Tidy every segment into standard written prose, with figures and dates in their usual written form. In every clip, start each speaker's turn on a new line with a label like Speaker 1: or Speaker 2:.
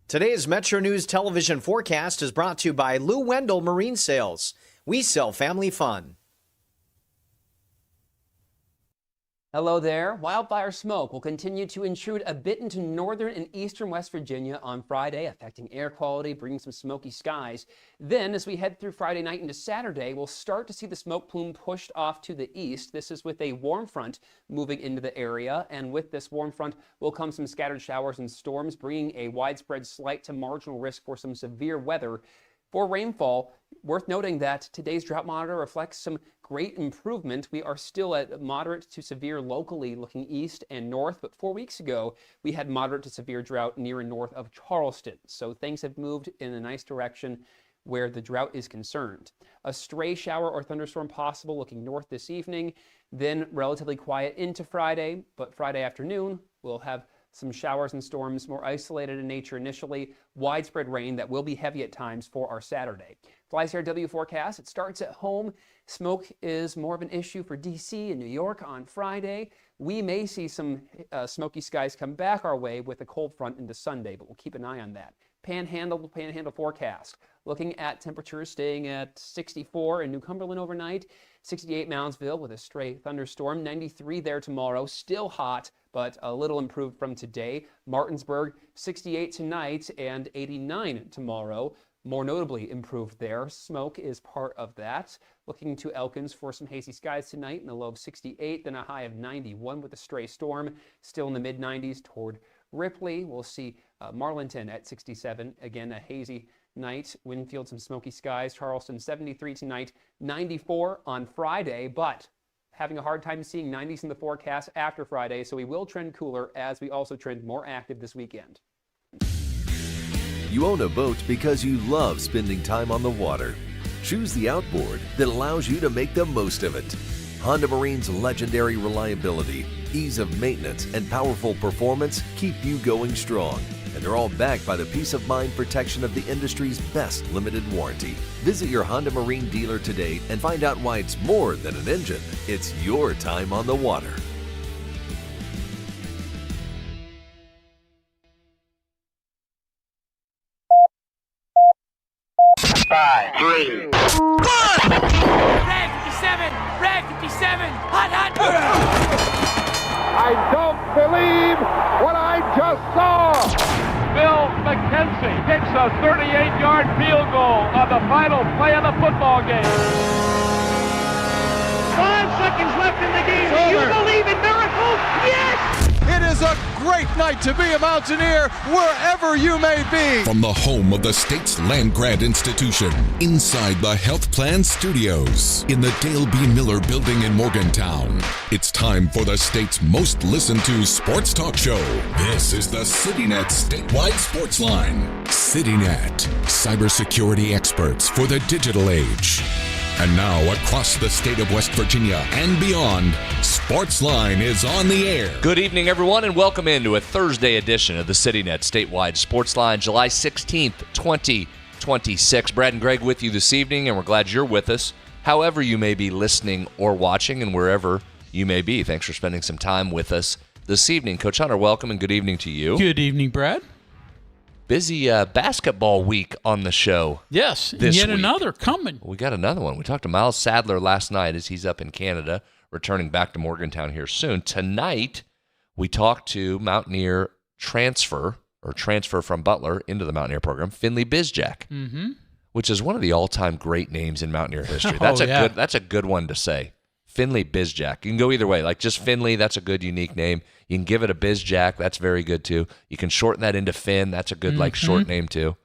Speaker 1: Today's MetroNews television forecast is brought to you by Lou Wendell Marine Sales. We sell family fun.
Speaker 2: Hello there. Wildfire smoke will continue to intrude a bit into northern and eastern West Virginia on Friday, affecting air quality, bringing some smoky skies. Then, as we head through Friday night into Saturday, we'll start to see the smoke plume pushed off to the east. This is with a warm front moving into the area, and with this warm front will come some scattered showers and storms, bringing a widespread slight to marginal risk for some severe weather. For rainfall, worth noting that today's drought monitor reflects some great improvement. We are still at moderate to severe locally looking east and north, but 4 weeks ago, we had moderate to severe drought near and north of Charleston. So things have moved in a nice direction where the drought is concerned. A stray shower or thunderstorm possible looking north this evening, then relatively quiet into Friday, but Friday afternoon, we'll have some showers and storms, more isolated in nature initially, widespread rain that will be heavy at times for our Saturday. FlyCRW forecast, it starts at home. Smoke is more of an issue for D.C. and New York on Friday. We may see some smoky skies come back our way with a cold front into Sunday, but we'll keep an eye on that. Panhandle forecast. Looking at temperatures staying at 64 in New Cumberland overnight, 68 Moundsville with a stray thunderstorm, 93 there tomorrow, still hot, but a little improved from today. Martinsburg, 68 tonight and 89 tomorrow. More notably improved there. Smoke is part of that. Looking to Elkins for some hazy skies tonight in a low of 68, then a high of 91 with a stray storm. Still in the mid-90s toward Ripley. We'll see Marlinton at 67. Again, a hazy night. Winfield, some smoky skies. Charleston, 73 tonight, 94 on Friday, but having a hard time seeing 90s in the forecast after Friday, so we will trend cooler as we also trend more active this weekend.
Speaker 3: You own a boat because you love spending time on the water. Choose the outboard that allows you to make the most of it. Honda Marine's legendary reliability, ease of maintenance, and powerful performance keep you going strong. And they're all backed by the peace of mind protection of the industry's best limited warranty. Visit your Honda Marine dealer today and find out why it's more than an engine. It's your time on the water.
Speaker 4: Five, three.
Speaker 5: Red 57! Red 57! Hot, hot!
Speaker 4: I don't believe what I just saw.
Speaker 6: Bill McKenzie kicks a 38-yard field goal on the final play of the football game.
Speaker 5: 5 seconds left in the game. Do you believe in miracles? Yes!
Speaker 7: It is a great night to be a Mountaineer wherever you may be.
Speaker 8: From the home of the state's land-grant institution, inside the Health Plan Studios, in the Dale B. Miller Building in Morgantown, it's time for the state's most listened to sports talk show. This is the CityNet Statewide Sportsline. CityNet, cybersecurity experts for the digital age. And now, across the state of West Virginia and beyond, Sportsline is on the air.
Speaker 9: Good evening, everyone, and welcome into a Thursday edition of the CityNet Statewide Sportsline, July 16th, 2026. Brad and Greg with you this evening, and we're glad you're with us, however you may be listening or watching, and wherever you may be. Thanks for spending some time with us this evening. Coach Hunter, welcome, and good evening to you.
Speaker 10: Good evening, Brad.
Speaker 9: Busy basketball week on the show.
Speaker 10: Yes,
Speaker 9: this
Speaker 10: yet
Speaker 9: week.
Speaker 10: Another coming.
Speaker 9: We got another one. We talked to Miles Sadler last night as he's up in Canada, returning back to Morgantown here soon. Tonight, we talked to Mountaineer transfer from Butler into the Mountaineer program, Finley Bizjack, which is one of the all-time great names in Mountaineer history. That's a good one to say. Finley Bizjack. You can go either way. Like just Finley, that's a good, unique name. You can give it a Bizjack. That's very good, too. You can shorten that into Finn. That's a good, short name, too.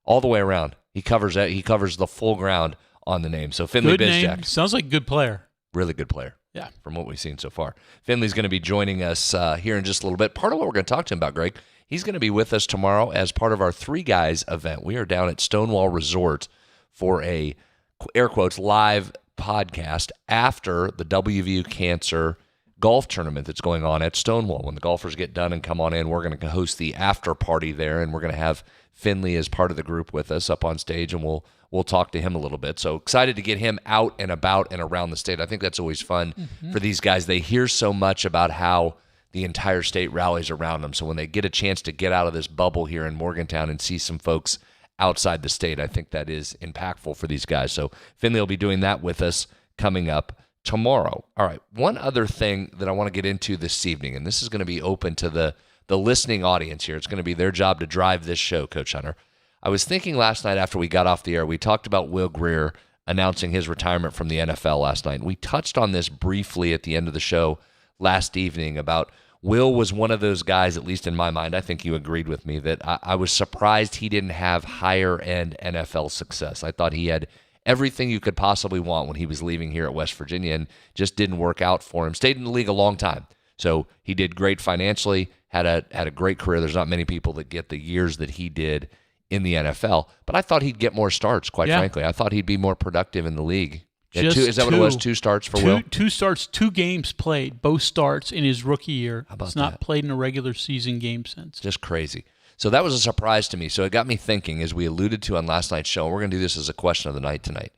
Speaker 9: All the way around. He covers the full ground on the name. So Finley
Speaker 10: good
Speaker 9: Bizjack.
Speaker 10: Name. Sounds like a good player.
Speaker 9: Really good player.
Speaker 10: Yeah.
Speaker 9: From what we've seen so far. Finley's going to be joining us here in just a little bit. Part of what we're going to talk to him about, Greg, he's going to be with us tomorrow as part of our Three Guys event. We are down at Stonewall Resort for a, air quotes, live podcast after the WVU Cancer golf tournament that's going on at Stonewall. When the golfers get done and come on in, we're going to host the after party there, and we're going to have Finley as part of the group with us up on stage, and we'll talk to him a little bit. So excited to get him out and about and around the state. I think that's always fun for these guys. They hear so much about how the entire state rallies around them. So when they get a chance to get out of this bubble here in Morgantown and see some folks outside the state, I think that is impactful for these guys. So Finley will be doing that with us coming up tomorrow. All right, one other thing that I want to get into this evening, and this is going to be open to the listening audience here. It's going to be their job to drive this show, Coach Hunter. I was thinking last night after we got off the air, we talked about Will Greer announcing his retirement from the NFL last night. We touched on this briefly at the end of the show last evening about Will was one of those guys, at least in my mind, I think you agreed with me, that I was surprised he didn't have higher-end NFL success. I thought he had everything you could possibly want when he was leaving here at West Virginia and just didn't work out for him. Stayed in the league a long time. So he did great financially, had a great career. There's not many people that get the years that he did in the NFL, but I thought he'd get more starts, quite frankly. I thought he'd be more productive in the league. Is that what it was? 2 starts for Will?
Speaker 10: 2 starts, 2 games played, both starts in his rookie year.
Speaker 9: How about
Speaker 10: He's not played in a regular season game since.
Speaker 9: Just crazy. So that was a surprise to me. So it got me thinking, as we alluded to on last night's show, and we're going to do this as a question of the night tonight.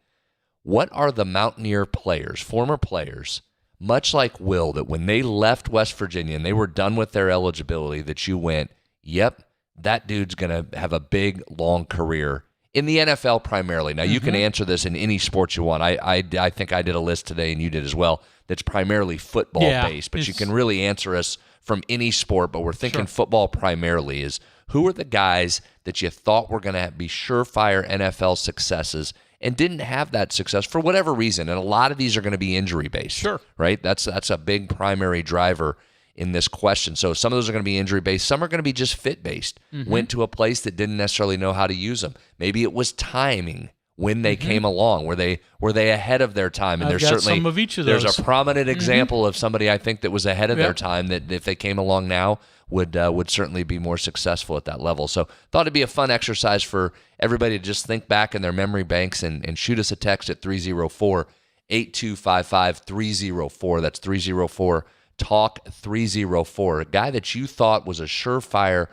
Speaker 9: What are the Mountaineer players, former players, much like Will, that when they left West Virginia and they were done with their eligibility, that you went, yep, that dude's going to have a big, long career in the NFL primarily? Now, you can answer this in any sport you want. I think I did a list today, and you did as well, that's primarily football-based, but you can really answer us from any sport, but we're thinking football primarily. Is who are the guys that you thought were going to be surefire NFL successes and didn't have that success for whatever reason? And a lot of these are going to be injury-based, right? That's a big primary driver in this question. So some of those are going to be injury-based. Some are going to be just fit-based. Went to a place that didn't necessarily know how to use them. Maybe it was timing when they came along. Were they ahead of their time? And
Speaker 10: I've got some of each of those.
Speaker 9: There's a prominent example of somebody I think that was ahead of their time that if they came along now would certainly be more successful at that level. So thought it'd be a fun exercise for everybody to just think back in their memory banks and shoot us a text at 304-8255-304. That's 304 Talk 304, a guy that you thought was a surefire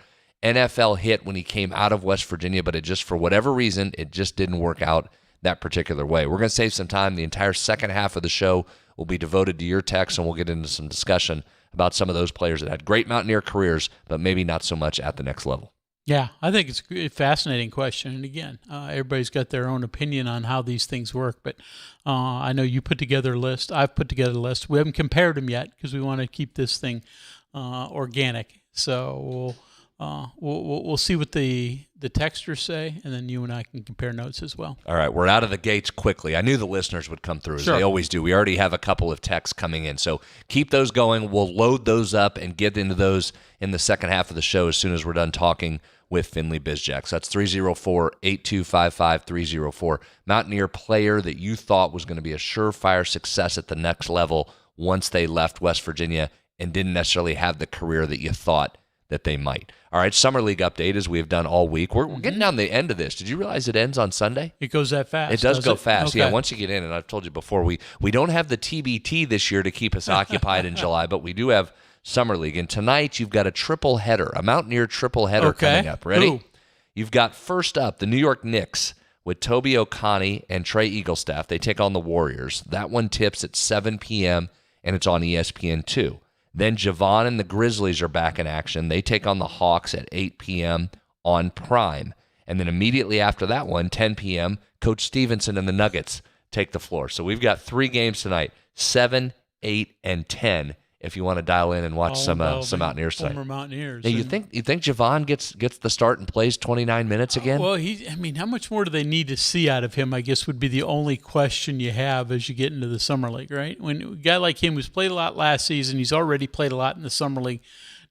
Speaker 9: NFL hit when he came out of West Virginia, but it just, for whatever reason, it just didn't work out that particular way. We're going to save some time. The entire second half of the show will be devoted to your texts, and we'll get into some discussion about some of those players that had great Mountaineer careers, but maybe not so much at the next level.
Speaker 10: Yeah, I think it's a fascinating question. And again, everybody's got their own opinion on how these things work. But I know you put together a list. I've put together a list. We haven't compared them yet because we want to keep this thing organic. So we'll see what the texters say, and then you and I can compare notes as well.
Speaker 9: All right, we're out of the gates quickly. I knew the listeners would come through, as they always do. We already have a couple of texts coming in, so keep those going. We'll load those up and get into those in the second half of the show as soon as we're done talking with Finley Bizjack. So that's 304-8255-304. Mountaineer player that you thought was going to be a surefire success at the next level once they left West Virginia and didn't necessarily have the career that you thought that they might. All right, Summer League update, as we have done all week. We're getting down the end of this. Did you realize it ends on Sunday?
Speaker 10: It goes that fast.
Speaker 9: It does go fast. Okay. Yeah, once you get in, and I've told you before, we don't have the TBT this year to keep us occupied in July, but we do have Summer League. And tonight you've got a triple header, a Mountaineer triple header coming up. Ready?
Speaker 10: Ooh.
Speaker 9: You've got first up the New York Knicks with Toby O'Connie and Trey Eaglestaff. They take on the Warriors. That one tips at 7 p.m., and it's on ESPN2. Then Javon and the Grizzlies are back in action. They take on the Hawks at 8 p.m. on Prime. And then immediately after that one, 10 p.m., Coach Stevenson and the Nuggets take the floor. So we've got 3 games tonight, 7, 8, and 10, if you want to dial in and watch some Mountaineers tonight.
Speaker 10: Former Mountaineers.
Speaker 9: Now, you think Javon gets the start and plays 29 minutes again?
Speaker 10: Well, how much more do they need to see out of him, I guess, would be the only question you have as you get into the Summer League, right? When a guy like him who's played a lot last season, he's already played a lot in the Summer League,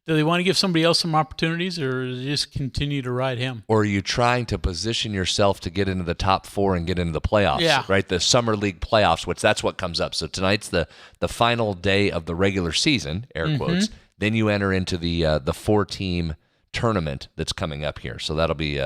Speaker 10: do they want to give somebody else some opportunities, or just continue to ride him?
Speaker 9: Or are you trying to position yourself to get into the top 4 and get into the playoffs, right? The Summer League playoffs, that's what comes up. So tonight's the final day of the regular season, air quotes. Then you enter into the 4-team tournament that's coming up here. So that'll be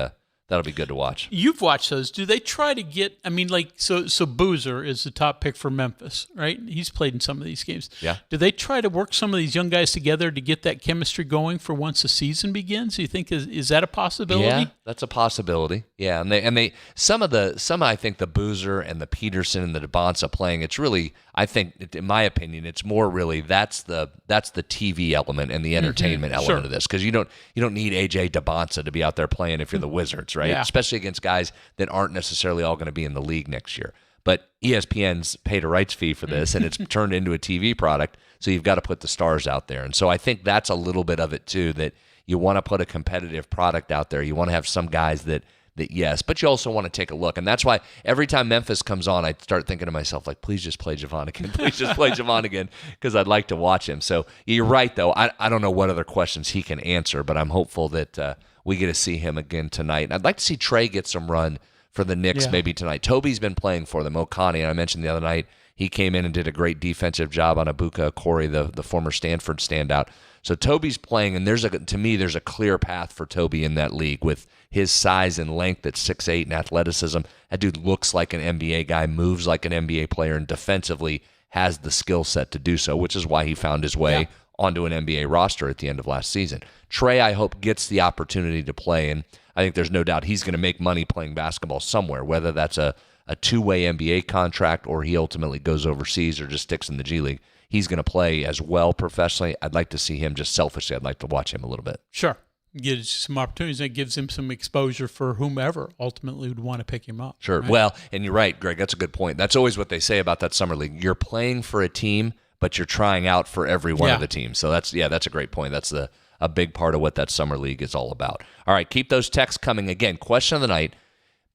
Speaker 9: good to watch.
Speaker 10: You've watched those. Do they try to get? I mean, like so Boozer is the top pick for Memphis, right? He's played in some of these games.
Speaker 9: Yeah.
Speaker 10: Do they try to work some of these young guys together to get that chemistry going for once the season begins? Do you think is that a possibility?
Speaker 9: That's a possibility. Yeah, and they some I think the Boozer and the Peterson and the DeBonsa playing, it's really, I think, in my opinion, it's more really that's the TV element and the entertainment element of this, because you don't need AJ DeBonsa to be out there playing if you're the Wizards, right?
Speaker 10: Yeah.
Speaker 9: Especially against guys that aren't necessarily all going to be in the league next year. But ESPN's paid a rights fee for this, and it's turned into a TV product, so you've got to put the stars out there. And so I think that's a little bit of it too, that you want to put a competitive product out there. You want to have some guys that yes, but you also want to take a look. And that's why every time Memphis comes on, I start thinking to myself, like, please just play Javon again. Please just play Javon again, because I'd like to watch him. So you're right, though. I don't know what other questions he can answer, but I'm hopeful that we get to see him again tonight. And I'd like to see Trey get some run for the Knicks maybe tonight. Toby's been playing for them. Okani, and I mentioned the other night, he came in and did a great defensive job on Ibuka Okori, the former Stanford standout. So Toby's playing, and to me, there's a clear path for Toby in that league with his size and length at 6'8" and athleticism. That dude looks like an NBA guy, moves like an NBA player, and defensively has the skill set to do so, which is why he found his way onto an NBA roster at the end of last season. Trey, I hope, gets the opportunity to play, and I think there's no doubt he's going to make money playing basketball somewhere, whether that's a two-way NBA contract or he ultimately goes overseas or just sticks in the G League. He's going to play as well professionally. I'd like to see him, just selfishly, I'd like to watch him a little bit.
Speaker 10: Sure. Gives some opportunities. That gives him some exposure for whomever ultimately would want to pick him up.
Speaker 9: Sure. Right? Well, and you're right, Greg. That's a good point. That's always what they say about that summer league. You're playing for a team, but you're trying out for every one of the teams. So that's a great point. That's a big part of what that summer league is all about. All right, keep those texts coming. Again, question of the night,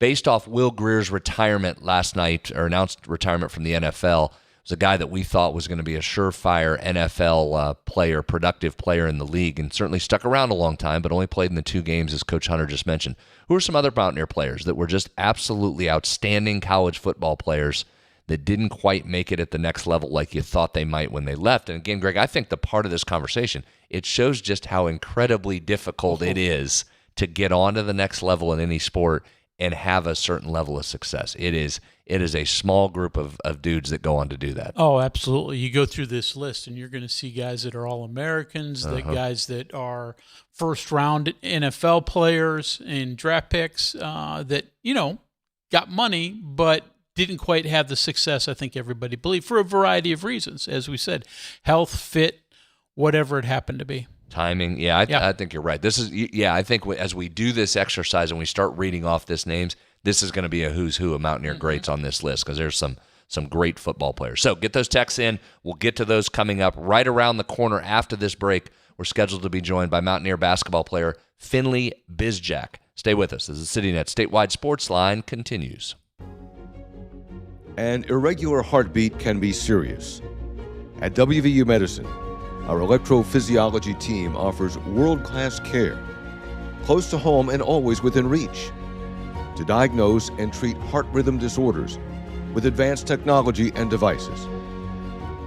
Speaker 9: based off Will Greer's retirement last night, or announced retirement from the NFL. A guy that we thought was going to be a surefire NFL player, productive player in the league, and certainly stuck around a long time, but only played in the 2 games, as Coach Hunter just mentioned. Who are some other Mountaineer players that were just absolutely outstanding college football players that didn't quite make it at the next level like you thought they might when they left? And again, Greg, I think the part of this conversation, it shows just how incredibly difficult it is to get onto the next level in any sport and have a certain level of success. It is a small group of dudes that go on to do that.
Speaker 10: Oh, absolutely. You go through this list, and you're going to see guys that are All-Americans, guys that are first-round NFL players and draft picks that, got money, but didn't quite have the success I think everybody believed for a variety of reasons. As we said, health, fit, whatever it happened to be.
Speaker 9: Timing, I think you're right. This is, I think as we do this exercise and we start reading off this names, this is going to be a who's who of Mountaineer greats on this list, because there's some great football players. So get those texts in. We'll get to those coming up right around the corner after this break. We're scheduled to be joined by Mountaineer basketball player Finley Bizjack. Stay with us as the CityNet Statewide Sports Line continues.
Speaker 11: An irregular heartbeat can be serious. At WVU Medicine, our electrophysiology team offers world-class care, close to home and always within reach, to diagnose and treat heart rhythm disorders with advanced technology and devices.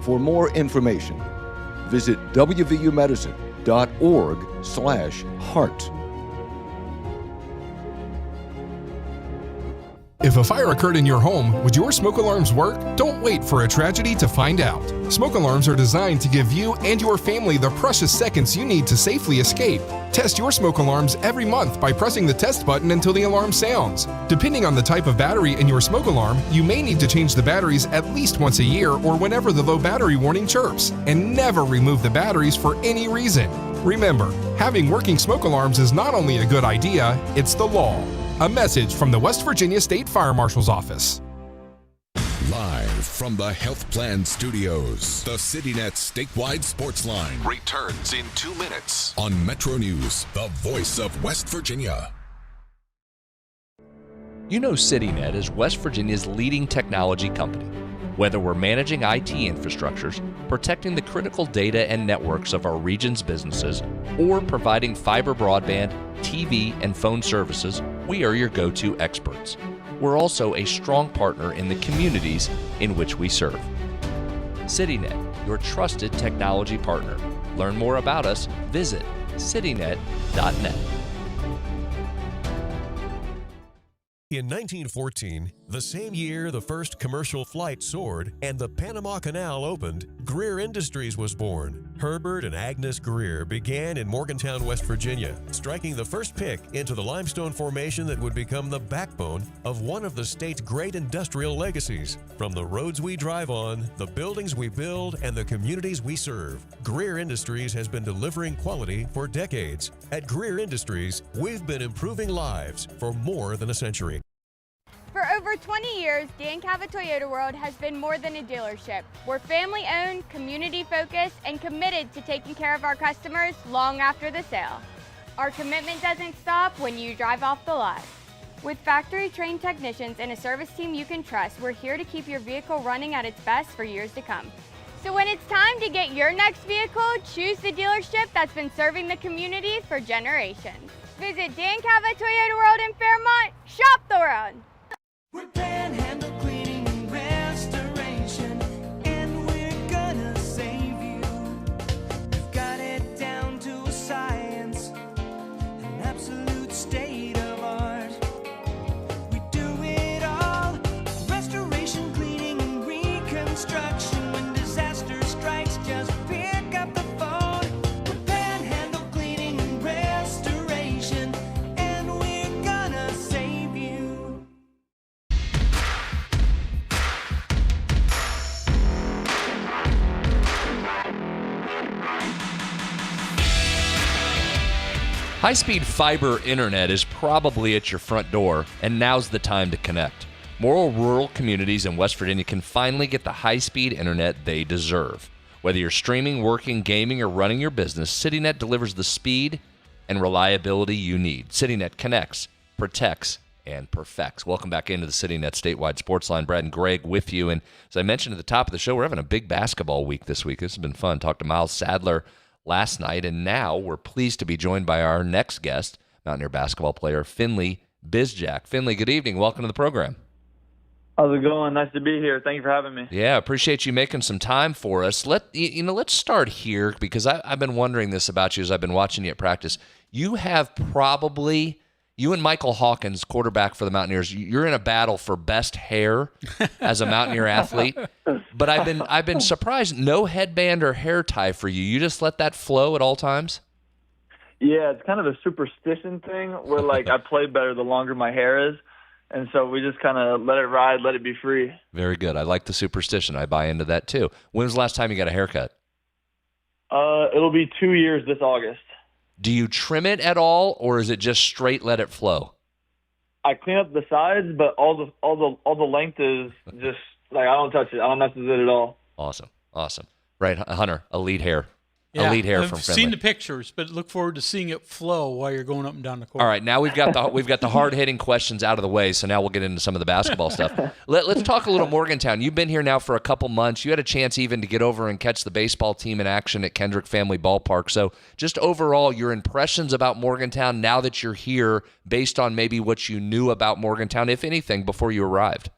Speaker 11: For more information, visit wvumedicine.org/heart.
Speaker 12: If a fire occurred in your home, would your smoke alarms work? Don't wait for a tragedy to find out. Smoke alarms are designed to give you and your family the precious seconds you need to safely escape. Test your smoke alarms every month by pressing the test button until the alarm sounds. Depending on the type of battery in your smoke alarm, you may need to change the batteries at least once a year or whenever the low battery warning chirps, and never remove the batteries for any reason. Remember, having working smoke alarms is not only a good idea, it's the law. A message from the West Virginia State Fire Marshal's Office.
Speaker 8: Live from the Health Plan Studios, the CityNet Statewide Sports Line returns in 2 minutes on MetroNews, the voice of West Virginia.
Speaker 9: You know CityNet is West Virginia's leading technology company. Whether we're managing IT infrastructures, protecting the critical data and networks of our region's businesses, or providing fiber broadband, TV, and phone services, we are your go-to experts. We're also a strong partner in the communities in which we serve. CityNet, your trusted technology partner. Learn more about us, visit citynet.net.
Speaker 13: In 1914, The same year the first commercial flight soared and the Panama Canal opened, Greer Industries was born. Herbert and Agnes Greer began in Morgantown, West Virginia, striking the first pick into the limestone formation that would become the backbone of one of the state's great industrial legacies. From the roads we drive on, the buildings we build, and the communities we serve, Greer Industries has been delivering quality for decades. At Greer Industries, we've been improving lives for more than a century.
Speaker 14: For over 20 years, Dan Cava Toyota World has been more than a dealership. We're family-owned, community-focused, and committed to taking care of our customers long after the sale. Our commitment doesn't stop when you drive off the lot. With factory-trained technicians and a service team you can trust, we're here to keep your vehicle running at its best for years to come. So when it's time to get your next vehicle, choose the dealership that's been serving the community for generations. Visit Dan Cava Toyota World in Fairmont. Shop the world!
Speaker 15: We're Panhandle Cleaning and Restoration, and we're gonna save you. We've got it down to a science, an absolute state of art. We do it all, restoration, cleaning, and reconstruction. When disaster strikes, just pick up the phone. We're Panhandle Cleaning and Restoration, and we're gonna save you.
Speaker 9: High-speed fiber internet is probably at your front door, and now's the time to connect. More rural communities in West Virginia can finally get the high-speed internet they deserve. Whether you're streaming, working, gaming, or running your business, CityNet delivers the speed and reliability you need. CityNet connects, protects, and perfects. Welcome back into the CityNet statewide Sportsline. Brad and Greg with you. And as I mentioned at the top of the show, we're having a big basketball week this week. This has been fun. Talked to Miles Sadler last night, and now we're pleased to be joined by our next guest, Mountaineer basketball player Finley Bizjack. Finley, good evening. Welcome to the program.
Speaker 16: How's it going? Nice to be here. Thank you for having me.
Speaker 9: Yeah, appreciate you making some time for us. Let's start here because I've been wondering this about you as I've been watching you at practice. You and Michael Hawkins, quarterback for the Mountaineers, you're in a battle for best hair as a Mountaineer athlete. But I've been surprised, no headband or hair tie for you. You just let that flow at all times?
Speaker 16: Yeah, it's kind of a superstition thing where, like, I play better the longer my hair is. And so we just kind of let it ride, let it be free.
Speaker 9: Very good. I like the superstition. I buy into that, too. When was the last time you got a haircut?
Speaker 16: It'll be 2 years this August.
Speaker 9: Do you trim it at all, or is it just straight let it flow?
Speaker 16: I clean up the sides, but all the length is just, like, I don't touch it. I don't mess with it at all.
Speaker 9: Awesome. Right, Hunter, elite hair.
Speaker 10: Yeah,
Speaker 9: elite hair
Speaker 10: I've
Speaker 9: from Finley.
Speaker 10: seen the pictures, but look forward to seeing it flow while you're going up and down the court.
Speaker 9: All right, now we've got the hard-hitting questions out of the way, so now we'll get into some of the basketball stuff. Let's talk a little Morgantown. You've been here now for a couple months. You had a chance even to get over and catch the baseball team in action at Kendrick Family Ballpark. So just overall, your impressions about Morgantown now that you're here based on maybe what you knew about Morgantown, if anything, before you arrived.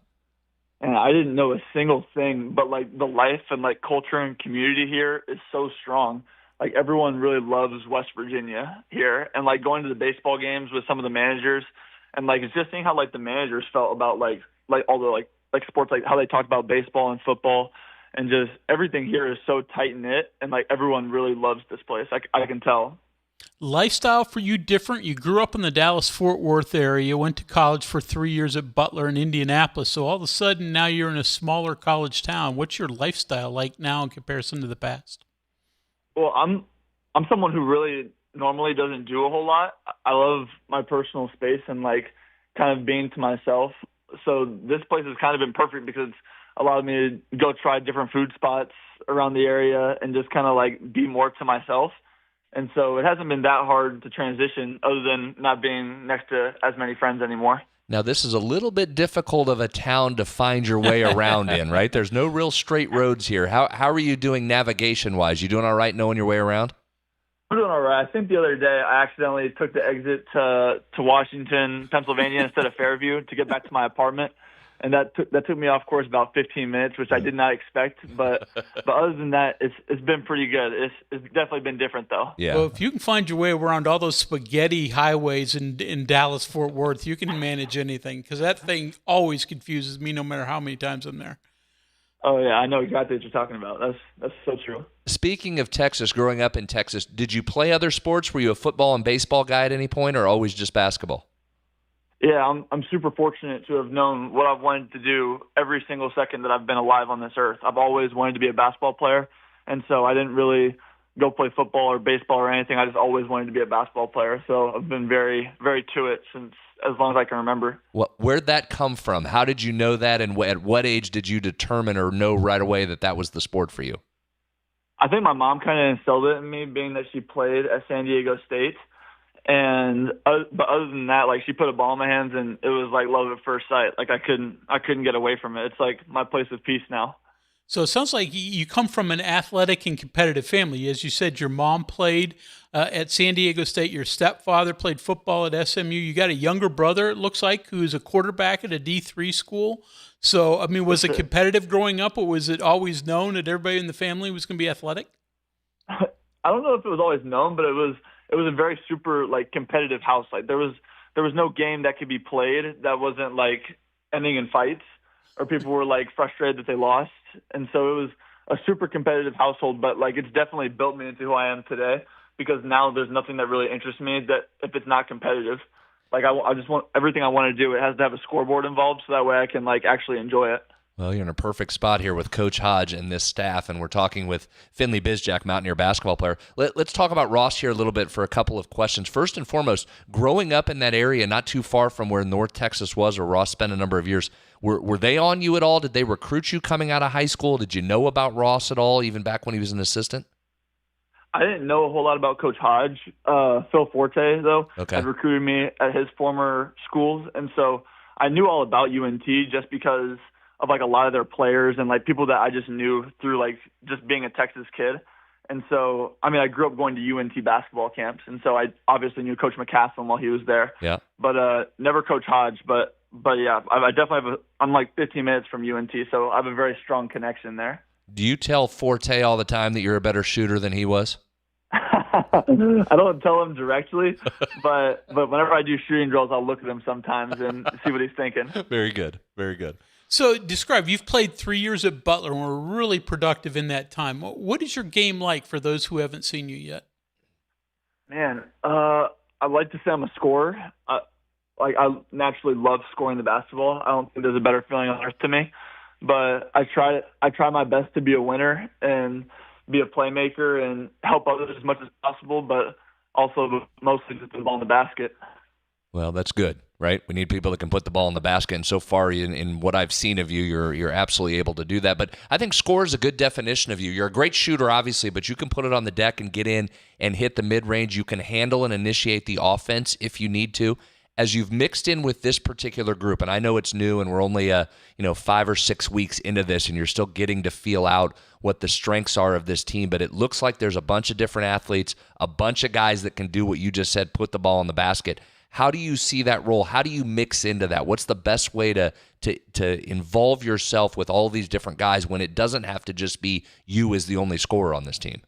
Speaker 16: And I didn't know a single thing, but, like, the life and, like, culture and community here is so strong. Like, everyone really loves West Virginia here. And, like, going to the baseball games with some of the managers and, like, it's just seeing how, like, the managers felt about, like all the, like sports, like, how they talk about baseball and football. And just everything here is so tight-knit. And, like, everyone really loves this place. I can tell.
Speaker 10: Lifestyle for you different? You grew up in the Dallas-Fort Worth area, went to college for 3 years at Butler in Indianapolis. So all of a sudden, now you're in a smaller college town. What's your lifestyle like now in comparison to the past?
Speaker 16: Well, I'm someone who really normally doesn't do a whole lot. I love my personal space and, like, kind of being to myself. So this place has kind of been perfect because it's allowed me to go try different food spots around the area and just kind of, like, be more to myself. And so it hasn't been that hard to transition other than not being next to as many friends anymore.
Speaker 9: Now, this is a little bit difficult of a town to find your way around in, right? There's no real straight roads here. How are you doing navigation-wise? You doing all right knowing your way around?
Speaker 16: I'm doing all right. I think the other day I accidentally took the exit to Washington, Pennsylvania instead of Fairview to get back to my apartment. and that took me off course about 15 minutes, which I did not expect. But other than that, it's been pretty good. It's definitely been different though.
Speaker 9: Yeah.
Speaker 10: Well, if you can find your way around all those spaghetti highways in Dallas Fort Worth, you can manage anything, because that thing always confuses me no matter how many times I'm there.
Speaker 16: Oh yeah, I know exactly what you're talking about. That's so true.
Speaker 9: Speaking of Texas, growing up in Texas, did you play other sports? Were you a football and baseball guy at any point, or always just basketball?
Speaker 16: Yeah, I'm super fortunate to have known what I've wanted to do every single second that I've been alive on this earth. I've always wanted to be a basketball player, and so I didn't really go play football or baseball or anything. I just always wanted to be a basketball player. So I've been very, very to it since as long as I can remember.
Speaker 9: Where'd that come from? How did you know that, and at what age did you determine or know right away that was the sport for you?
Speaker 16: I think my mom kind of instilled it in me, being that she played at San Diego State. But other than that, like, she put a ball in my hands, and it was like love at first sight. Like I couldn't get away from it. It's like my place of peace now.
Speaker 10: So it sounds like you come from an athletic and competitive family. As you said, your mom played at San Diego State. Your stepfather played football at SMU. You got a younger brother, it looks like, who's a quarterback at a D3 school. So, I mean, was it competitive growing up, or was it always known that everybody in the family was going to be athletic?
Speaker 16: I don't know if it was always known, but it was a very super, like, competitive house. Like there was no game that could be played that wasn't like ending in fights or people were like frustrated that they lost. And so it was a super competitive household, but like it's definitely built me into who I am today, because now there's nothing that really interests me that if it's not competitive. Like I just want everything I want to do, it has to have a scoreboard involved, so that way I can like actually enjoy it.
Speaker 9: Well, you're in a perfect spot here with Coach Hodge and this staff, and we're talking with Finley Bizjack, Mountaineer basketball player. Let's talk about Ross here a little bit for a couple of questions. First and foremost, growing up in that area, not too far from where North Texas was, where Ross spent a number of years, were they on you at all? Did they recruit you coming out of high school? Did you know about Ross at all, even back when he was an assistant?
Speaker 16: I didn't know a whole lot about Coach Hodge. Phil Forte, though, had recruited me at his former schools, and so I knew all about UNT just because of like a lot of their players and like people that I just knew through like just being a Texas kid. And so, I mean, I grew up going to UNT basketball camps, and so I obviously knew Coach McCaslin while he was there.
Speaker 9: Yeah.
Speaker 16: But never Coach Hodge. But yeah, I definitely I'm like 15 minutes from UNT, so I have a very strong connection there.
Speaker 9: Do you tell Forte all the time that you're a better shooter than he was?
Speaker 16: I don't tell him directly, but whenever I do shooting drills, I'll look at him sometimes and see what he's thinking.
Speaker 9: Very good. Very good.
Speaker 10: So describe, you've played 3 years at Butler and were really productive in that time. What is your game like for those who haven't seen you yet?
Speaker 16: Man, I'd like to say I'm a scorer. I naturally love scoring the basketball. I don't think there's a better feeling on earth to me. But I try my best to be a winner and be a playmaker and help others as much as possible, but also mostly just put the ball in the basket.
Speaker 9: Well, that's good, right? We need people that can put the ball in the basket, and so far in what I've seen of you, you're absolutely able to do that. But I think score is a good definition of you. You're a great shooter, obviously, but you can put it on the deck and get in and hit the mid-range. You can handle and initiate the offense if you need to. As you've mixed in with this particular group, and I know it's new and we're only 5 or 6 weeks into this, and you're still getting to feel out what the strengths are of this team, but it looks like there's a bunch of different athletes, a bunch of guys that can do what you just said, put the ball in the basket. How do you see that role? How do you mix into that? What's the best way to involve yourself with all these different guys when it doesn't have to just be you as the only scorer on this team?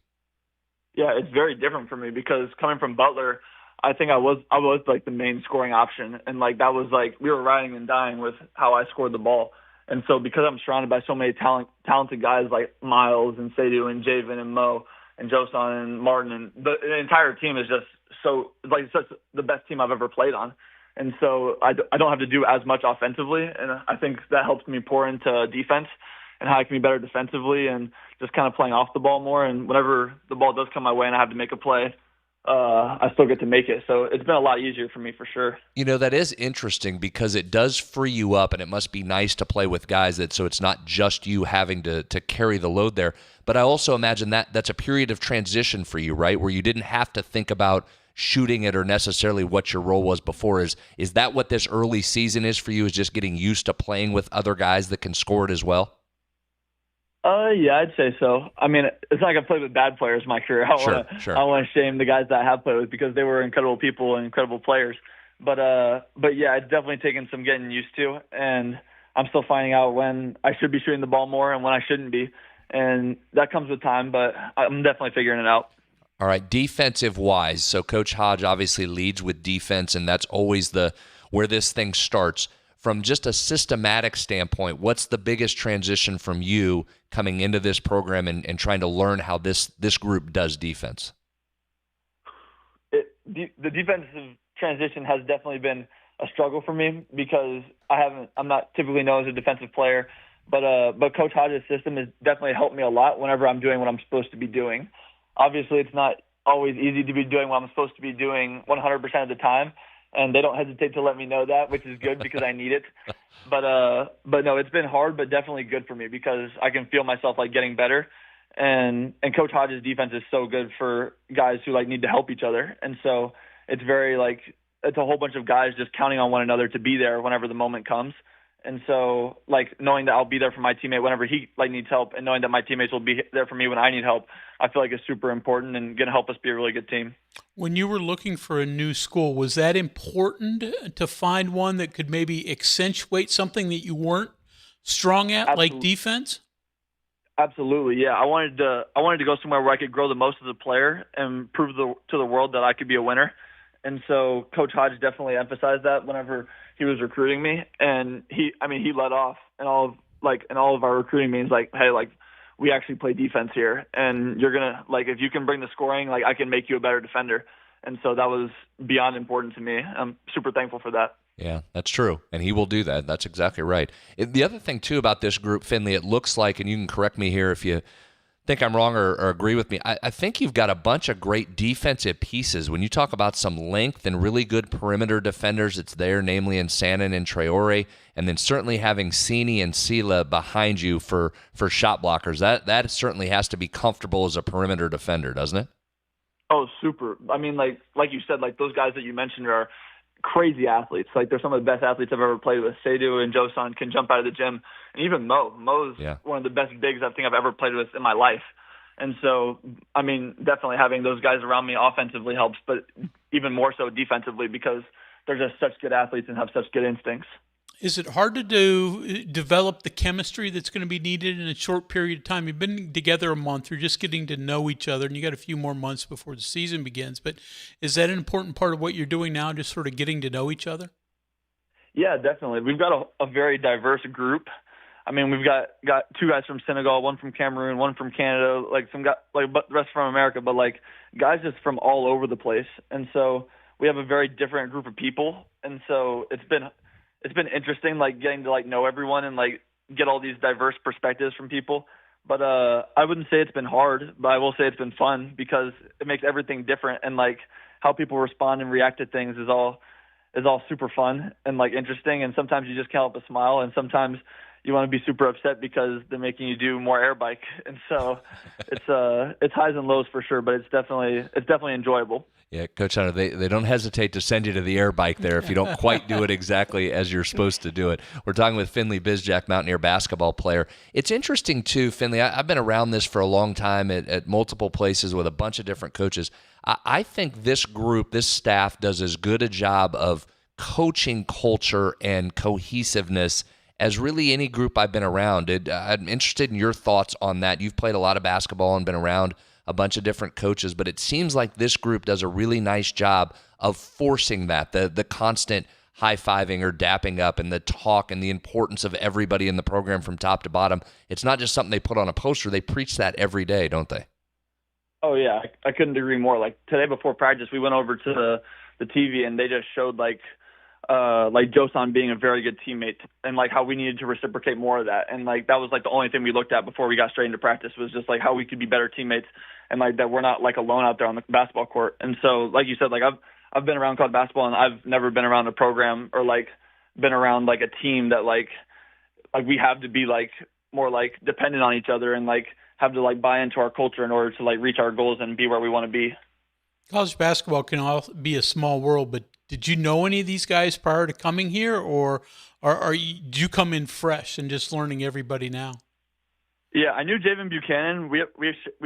Speaker 16: Yeah, it's very different for me because coming from Butler, I think I was like the main scoring option, and like that was like we were riding and dying with how I scored the ball. And so because I'm surrounded by so many talented guys like Miles and Seydou and Javen and Mo and Joson and Martin, and the entire team is just so like such the best team I've ever played on. And so I don't have to do as much offensively, and I think that helps me pour into defense and how I can be better defensively and just kind of playing off the ball more. And whenever the ball does come my way and I have to make a play, I still get to make it. So it's been a lot easier for me for sure.
Speaker 9: That is interesting because it does free you up, and it must be nice to play with guys so it's not just you having to carry the load there. But I also imagine that's a period of transition for you, right? Where you didn't have to think about shooting it or necessarily what your role was before. Is that what this early season is for you, is just getting used to playing with other guys that can score it as well?
Speaker 16: Yeah, I'd say so. I mean, it's not like I've played with bad players in my career. I don't want to shame the guys that I have played with because they were incredible people and incredible players. But yeah, it's definitely taken some getting used to. And I'm still finding out when I should be shooting the ball more and when I shouldn't be. And that comes with time, but I'm definitely figuring it out.
Speaker 9: All right, defensive-wise, so Coach Hodge obviously leads with defense, and that's always where this thing starts. From just a systematic standpoint, what's the biggest transition from you coming into this program and trying to learn how this group does defense?
Speaker 16: The defensive transition has definitely been a struggle for me because I'm not typically known as a defensive player, but Coach Hodge's system has definitely helped me a lot whenever I'm doing what I'm supposed to be doing. Obviously, it's not always easy to be doing what I'm supposed to be doing 100% of the time, and they don't hesitate to let me know that, which is good because I need it. But no, it's been hard, but definitely good for me because I can feel myself like getting better. And Coach Hodge's defense is so good for guys who like need to help each other, and so it's very like it's a whole bunch of guys just counting on one another to be there whenever the moment comes. And so, like, knowing that I'll be there for my teammate whenever he like needs help, and knowing that my teammates will be there for me when I need help, I feel like it's super important and going to help us be a really good team.
Speaker 10: When you were looking for a new school, was that important to find one that could maybe accentuate something that you weren't strong at,
Speaker 16: Absolutely.
Speaker 10: like defense?
Speaker 16: Absolutely, yeah. I wanted to go somewhere where I could grow the most as a player and prove to the world that I could be a winner. And so Coach Hodge definitely emphasized that whenever he was recruiting me, and he led off in all of our recruiting meetings, like, hey, like, we actually play defense here, and you're gonna like if you can bring the scoring, like I can make you a better defender. And so that was beyond important to me. I'm super thankful for that.
Speaker 9: Yeah, that's true, and he will do that. That's exactly right. The other thing too about this group, Finley, it looks like, and you can correct me here if you think I'm wrong or agree with me, I think you've got a bunch of great defensive pieces. When you talk about some length and really good perimeter defenders, it's there, namely in Sannon and Traore, and then certainly having Sini and Sila behind you for shot blockers. That certainly has to be comfortable as a perimeter defender, doesn't it?
Speaker 16: Oh, super. I mean, like you said, like those guys that you mentioned are crazy athletes. Like they're some of the best athletes I've ever played with. Seydu and Josan can jump out of the gym. And even Mo's one of the best bigs I think I've ever played with in my life. And so, I mean, definitely having those guys around me offensively helps, but even more so defensively because they're just such good athletes and have such good instincts.
Speaker 10: Is it hard to develop the chemistry that's going to be needed in a short period of time? You've been together a month. You're just getting to know each other, and you got a few more months before the season begins. But is that an important part of what you're doing now, just sort of getting to know each other?
Speaker 16: Yeah, definitely. We've got a very diverse group. I mean, we've got two guys from Senegal, one from Cameroon, one from Canada, like some guys, like the rest from America, but like guys just from all over the place. And so we have a very different group of people. And so it's been interesting, like getting to like know everyone and like get all these diverse perspectives from people. But I wouldn't say it's been hard, but I will say it's been fun because it makes everything different, and like how people respond and react to things is all super fun and like interesting. And sometimes you just can't help but smile, and sometimes you want to be super upset because they're making you do more air bike. And so it's highs and lows for sure, but it's definitely enjoyable.
Speaker 9: Yeah, Coach Hunter, they don't hesitate to send you to the air bike there if you don't quite do it exactly as you're supposed to do it. We're talking with Finley Bizjack, Mountaineer basketball player. It's interesting, too, Finley. I've been around this for a long time at multiple places with a bunch of different coaches. I think this group, this staff, does as good a job of coaching culture and cohesiveness as really any group I've been around. I'm interested in your thoughts on that. You've played a lot of basketball and been around a bunch of different coaches, but it seems like this group does a really nice job of forcing that, the constant high-fiving or dapping up and the talk and the importance of everybody in the program from top to bottom. It's not just something they put on a poster. They preach that every day, don't they?
Speaker 16: Oh, yeah. I couldn't agree more. Like today before practice, we went over to the TV and they just showed like Josan being a very good teammate and like how we needed to reciprocate more of that. And like that was like the only thing we looked at before we got straight into practice was just like how we could be better teammates and like that we're not like alone out there on the basketball court. And so like you said, like I've been around college basketball and I've never been around a program or like been around like a team that like we have to be like more like dependent on each other and like have to like buy into our culture in order to like reach our goals and be where we want to be.
Speaker 10: College basketball can all be a small world, but did you know any of these guys prior to coming here, or do you come in fresh and just learning everybody now?
Speaker 16: Yeah, I knew Javen Buchanan. We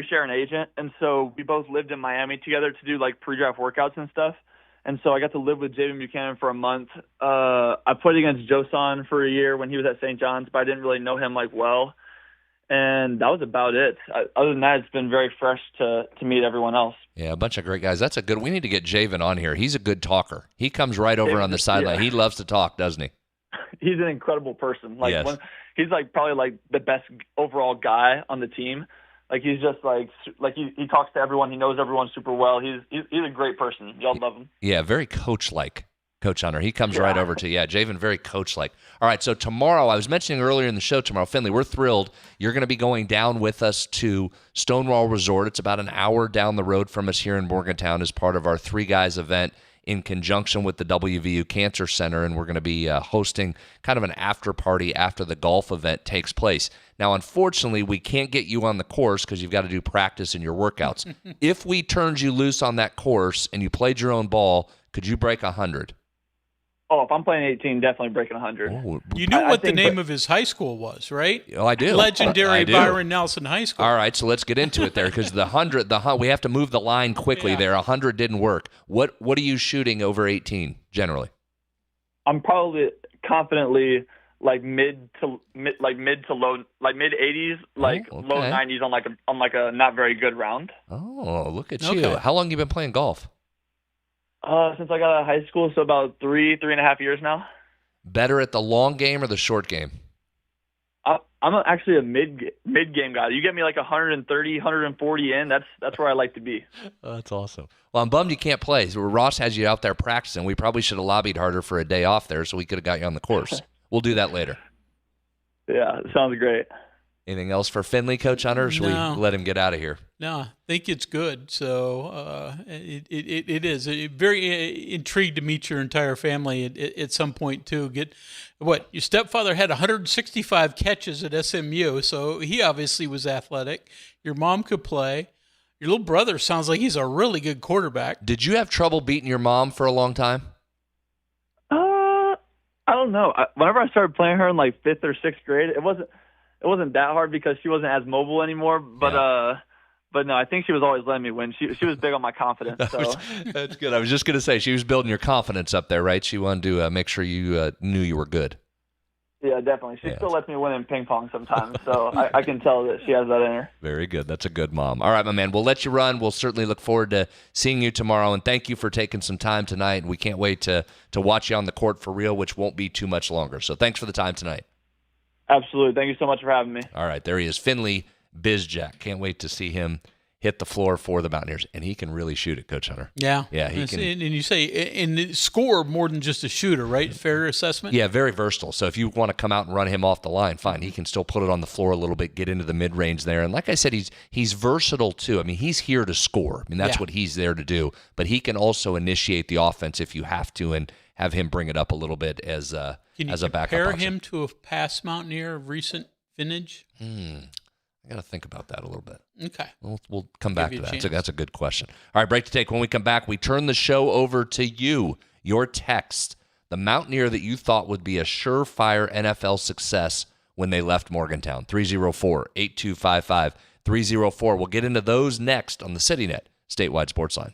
Speaker 16: share an agent, and so we both lived in Miami together to do like pre-draft workouts and stuff. And so I got to live with Jaden Buchanan for a month. I played against Joson for a year when he was at St. John's, but I didn't really know him well. And that was about it. Other than that, it's been very fresh to meet everyone else.
Speaker 9: Yeah, a bunch of great guys. That's a good. We need to get Javen on here. He's a good talker. He comes right over on the sideline. Yeah. He loves to talk, doesn't he?
Speaker 16: He's an incredible person.
Speaker 9: Yes.
Speaker 16: He's probably the best overall guy on the team. He's just he talks to everyone. He knows everyone super well. He's a great person. Y'all love him.
Speaker 9: Yeah, very coach-like. Coach Hunter. He comes right over to you. Yeah, Javen, very coach-like. All right, so tomorrow, I was mentioning earlier in the show tomorrow, Finley, we're thrilled. You're going to be going down with us to Stonewall Resort. It's about an hour down the road from us here in Morgantown as part of our Three Guys event in conjunction with the WVU Cancer Center, and we're going to be hosting kind of an after party after the golf event takes place. Now, unfortunately, we can't get you on the course because you've got to do practice in your workouts. If we turned you loose on that course and you played your own ball, could you break 100?
Speaker 16: Oh, if I'm playing 18, definitely breaking 100.
Speaker 10: Oh, you knew what the name of his high school was, right?
Speaker 9: Oh, I do.
Speaker 10: Legendary Byron Nelson High School.
Speaker 9: All right, so let's get into it there because the 100, we have to move the line quickly there. 100 didn't work. What are you shooting over 18 generally?
Speaker 16: I'm probably confidently mid to low, mid 80s, low 90s on a not very good round.
Speaker 9: Oh, look at you! How long have you been playing golf?
Speaker 16: Since I got out of high school, so about 3.5 years now.
Speaker 9: Better at the long game or the short game?
Speaker 16: I'm actually a mid game guy. You get me 130, 140 in. That's where I like to be.
Speaker 9: Oh, that's awesome. Well, I'm bummed you can't play. So Ross has you out there practicing. We probably should have lobbied harder for a day off there, so we could have got you on the course. We'll do that later.
Speaker 16: Yeah, sounds great.
Speaker 9: Anything else for Finley, Coach Hunter, or should we let him get out of here?
Speaker 10: No, I think it's good. So it is. Very intrigued to meet your entire family at some point, too. Your stepfather had 165 catches at SMU, so he obviously was athletic. Your mom could play. Your little brother sounds like he's a really good quarterback.
Speaker 9: Did you have trouble beating your mom for a long time?
Speaker 16: I don't know. Whenever I started playing her in 5th or 6th grade, it wasn't that hard because she wasn't as mobile anymore. But no, I think she was always letting me win. She was big on my confidence. So.
Speaker 9: That's good. I was just going to say she was building your confidence up there, right? She wanted to make sure you knew you were good.
Speaker 16: Yeah, definitely. She still lets me win in ping pong sometimes, so I can tell that she has that in her.
Speaker 9: Very good. That's a good mom. All right, my man. We'll let you run. We'll certainly look forward to seeing you tomorrow, and thank you for taking some time tonight. We can't wait to watch you on the court for real, which won't be too much longer. So thanks for the time tonight.
Speaker 16: Absolutely. Thank you so much for having me.
Speaker 9: All right, there he is, Finley Bizjack. Can't wait to see him hit the floor for the Mountaineers, and he can really shoot it, Coach Hunter.
Speaker 10: Yeah.
Speaker 9: Yeah, he can.
Speaker 10: And you say, and score more than just a shooter, right? Fair assessment?
Speaker 9: Yeah, very versatile. So if you want to come out and run him off the line, fine. He can still put it on the floor a little bit, get into the mid-range there. And like I said, he's versatile too. I mean, he's here to score. I mean, that's what he's there to do. But he can also initiate the offense if you have to and have him bring it up a little bit as a backup.
Speaker 10: Can you compare him to a past Mountaineer of recent vintage?
Speaker 9: I got to think about that a little bit.
Speaker 10: Okay.
Speaker 9: We'll come back to that. That's a good question. All right, break to take. When we come back, we turn the show over to you, your text, the Mountaineer that you thought would be a surefire NFL success when they left Morgantown. 304-8255, 304. We'll get into those next on the CityNet Statewide Sportsline.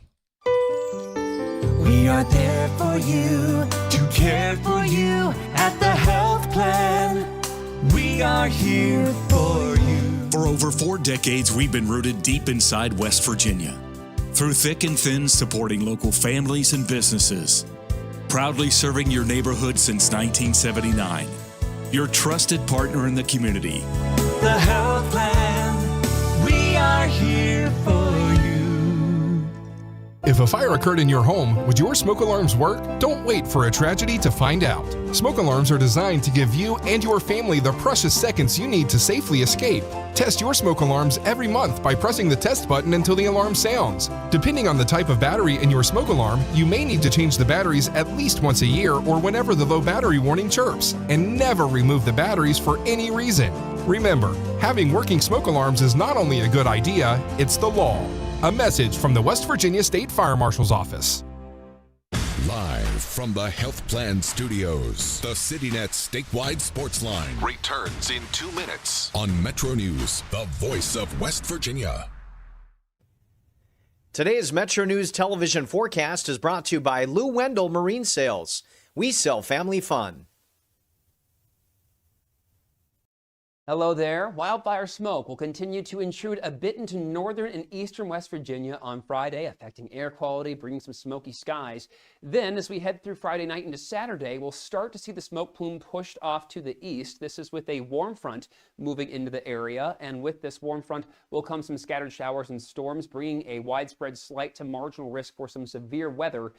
Speaker 15: We are there for you, to care for you at the health plan. We are here for you.
Speaker 17: For over 4 decades, we've been rooted deep inside West Virginia. Through thick and thin, supporting local families and businesses. Proudly serving your neighborhood since 1979. Your trusted partner in the community.
Speaker 15: The health plan. We are here for you.
Speaker 12: If a fire occurred in your home, would your smoke alarms work? Don't wait for a tragedy to find out. Smoke alarms are designed to give you and your family the precious seconds you need to safely escape. Test your smoke alarms every month by pressing the test button until the alarm sounds. Depending on the type of battery in your smoke alarm, you may need to change the batteries at least once a year or whenever the low battery warning chirps, and never remove the batteries for any reason. Remember, having working smoke alarms is not only a good idea, it's the law. A message from the West Virginia State Fire Marshal's Office.
Speaker 8: Live from the Health Plan Studios, the CityNet Statewide Sportsline returns in 2 minutes on MetroNews, the voice of West Virginia.
Speaker 1: Today's MetroNews television forecast is brought to you by Lou Wendell Marine Sales. We sell family fun.
Speaker 2: Hello there. Wildfire smoke will continue to intrude a bit into northern and eastern West Virginia on Friday, affecting air quality, bringing some smoky skies. Then, as we head through Friday night into Saturday, we'll start to see the smoke plume pushed off to the east. This is with a warm front moving into the area, and with this warm front will come some scattered showers and storms, bringing a widespread slight to marginal risk for some severe weather.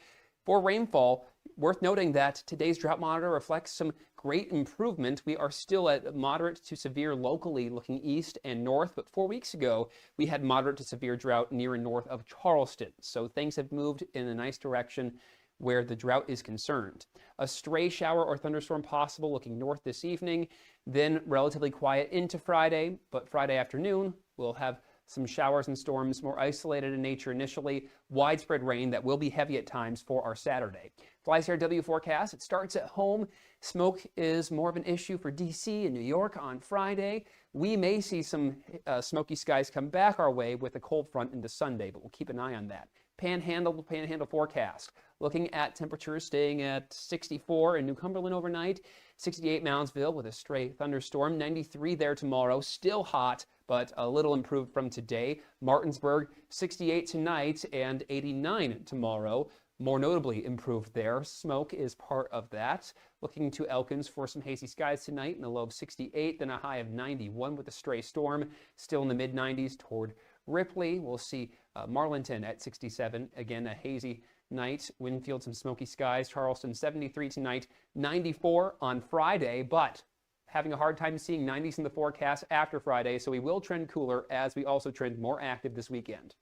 Speaker 2: For rainfall, worth noting that today's drought monitor reflects some great improvement. We are still at moderate to severe locally looking east and north, but 4 weeks ago, we had moderate to severe drought near and north of Charleston. So things have moved in a nice direction where the drought is concerned. A stray shower or thunderstorm possible looking north this evening, then relatively quiet into Friday, but Friday afternoon, we'll have some showers and storms, more isolated in nature initially, widespread rain that will be heavy at times for our Saturday. FlyCRW forecast, it starts at home. Smoke is more of an issue for D.C. and New York on Friday. We may see some smoky skies come back our way with a cold front into Sunday, but we'll keep an eye on that. Panhandle forecast. Looking at temperatures staying at 64 in New Cumberland overnight, 68 Moundsville with a stray thunderstorm, 93 there tomorrow, still hot, but a little improved from today. Martinsburg, 68 tonight and 89 tomorrow. More notably improved there. Smoke is part of that. Looking to Elkins for some hazy skies tonight in a low of 68, then a high of 91 with a stray storm. Still in the mid-90s toward Ripley. We'll see Marlinton at 67. Again, a hazy night. Winfield, some smoky skies. Charleston, 73 tonight, 94 on Friday, but having a hard time seeing 90s in the forecast after Friday, so we will trend cooler as we also trend more active this weekend.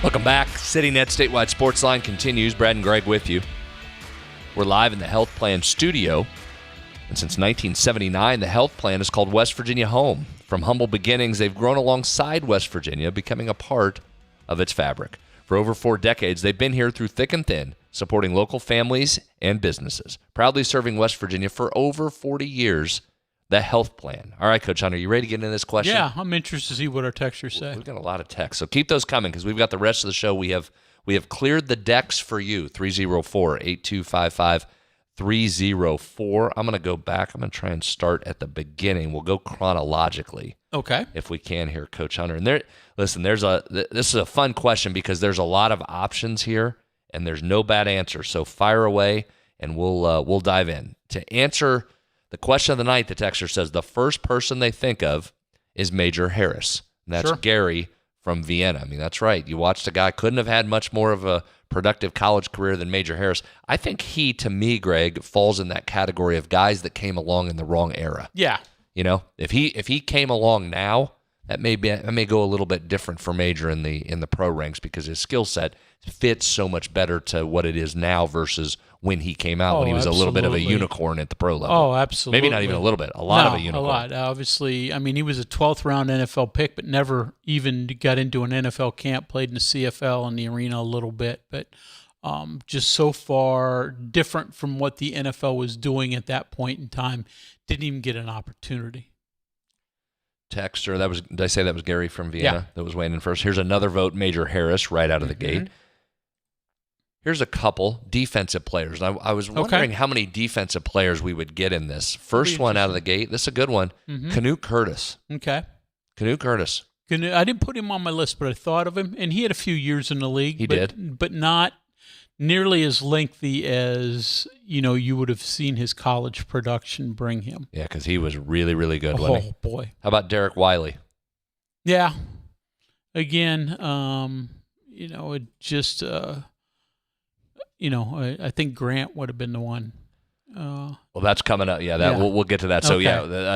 Speaker 9: Welcome back. CityNet Statewide Sportsline continues. Brad and Greg with you. We're live in the Health Plan studio. And since 1979, the Health Plan is called West Virginia home. From humble beginnings, they've grown alongside West Virginia, becoming a part of its fabric. For over 4 decades, they've been here through thick and thin, supporting local families and businesses. Proudly serving West Virginia for over 40 years, the Health Plan. All right, Coach Hunter, you ready to get into this question?
Speaker 10: Yeah, I'm interested to see what our texters say.
Speaker 9: We've got a lot of texts, so keep those coming because we've got the rest of the show. We have cleared the decks for you, 304-8255-304. I'm going to go back. I'm going to try and start at the beginning. We'll go chronologically.
Speaker 10: Okay.
Speaker 9: If we can here, Coach Hunter. And this is a fun question because there's a lot of options here and there's no bad answer. So fire away and we'll dive in. To answer the question of the night, the texter says the first person they think of is Major Harris. And that's
Speaker 10: Sure.
Speaker 9: Gary from Vienna. I mean, that's right. You watched a guy, couldn't have had much more of a productive college career than Major Harris. I think he, to me, Greg, falls in that category of guys that came along in the wrong era.
Speaker 10: Yeah.
Speaker 9: You know, if he came along now, that may go a little bit different for Major in the pro ranks because his skill set fits so much better to what it is now versus when he came out, when he was a little bit of a unicorn at the pro level.
Speaker 10: Oh, absolutely.
Speaker 9: Maybe not even a little bit, a lot of a unicorn.
Speaker 10: A lot. Obviously, I mean, he was a 12th round NFL pick, but never even got into an NFL camp, played in the CFL and the arena a little bit, but just so far different from what the NFL was doing at that point in time. Didn't even get an opportunity.
Speaker 9: Texter, did I say that was Gary from Vienna?
Speaker 10: Yeah.
Speaker 9: That was weighing in first. Here's another vote, Major Harris, right out of the gate. Here's a couple defensive players. I was wondering how many defensive players we would get in this. First one out of the gate, this is a good one, Canute Curtis.
Speaker 10: Okay.
Speaker 9: Canute Curtis.
Speaker 10: I didn't put him on my list, but I thought of him, and he had a few years in the league. But not nearly as lengthy as, you would have seen his college production bring him.
Speaker 9: Yeah, because he was really, really good, wasn't he?
Speaker 10: Oh, boy.
Speaker 9: How about Derek Wiley?
Speaker 10: Yeah. Again, it just, I think Grant would have been the one.
Speaker 9: Well, that's coming up. Yeah, we'll get to that. So,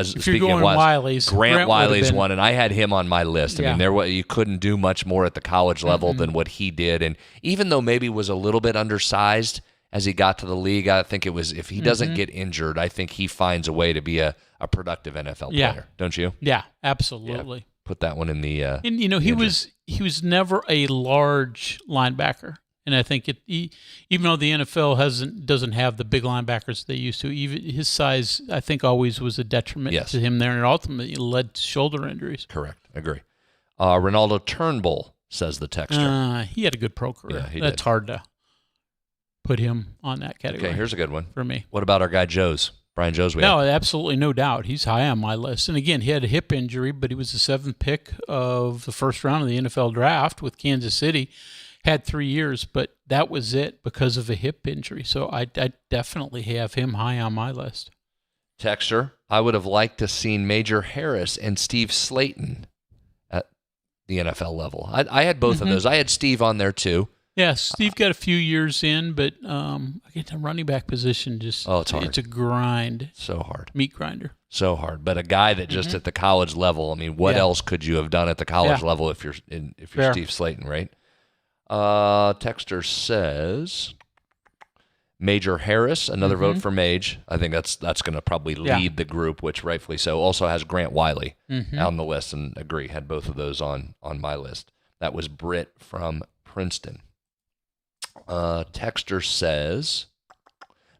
Speaker 10: speaking of Wiley's,
Speaker 9: Grant Wiley's one, and I had him on my list. I mean, you couldn't do much more at the college level than what he did. And even though maybe was a little bit undersized as he got to the league, I think it was, if he doesn't get injured, I think he finds a way to be a productive NFL player. Don't you?
Speaker 10: Yeah, absolutely.
Speaker 9: Yeah. Put that one in the.
Speaker 10: And he was never a large linebacker. And I think even though the NFL doesn't have the big linebackers they used to, even his size, I think, always was a detriment to him there, and it ultimately led to shoulder injuries.
Speaker 9: Correct. Agree. Ronaldo Turnbull, says the texter.
Speaker 10: He had a good pro career.
Speaker 9: Yeah,
Speaker 10: That's hard to put him on that category.
Speaker 9: Okay, here's a good one
Speaker 10: for me.
Speaker 9: What about our guy Brian Joes?
Speaker 10: No, absolutely no doubt. He's high on my list. And again, he had a hip injury, but he was the 7th pick of the first round of the NFL draft with Kansas City. Had 3 years, but that was it because of a hip injury. So I definitely have him high on my list.
Speaker 9: Texter, I would have liked to seen Major Harris and Steve Slayton at the NFL level. I had both of those. I had Steve on there too.
Speaker 10: Yeah, Steve got a few years in, but again, the running back position just
Speaker 9: it's hard.
Speaker 10: It's a grind.
Speaker 9: So hard.
Speaker 10: Meat grinder.
Speaker 9: So hard. But a guy that just at the college level, I mean, what else could you have done at the college level if you're Steve Slayton, right? Texter says Major Harris, another vote for Mage. I think that's going to probably lead the group, which rightfully so. Also has Grant Wiley on the list, and agree, had both of those on my list. That was Britt from Princeton. Texter says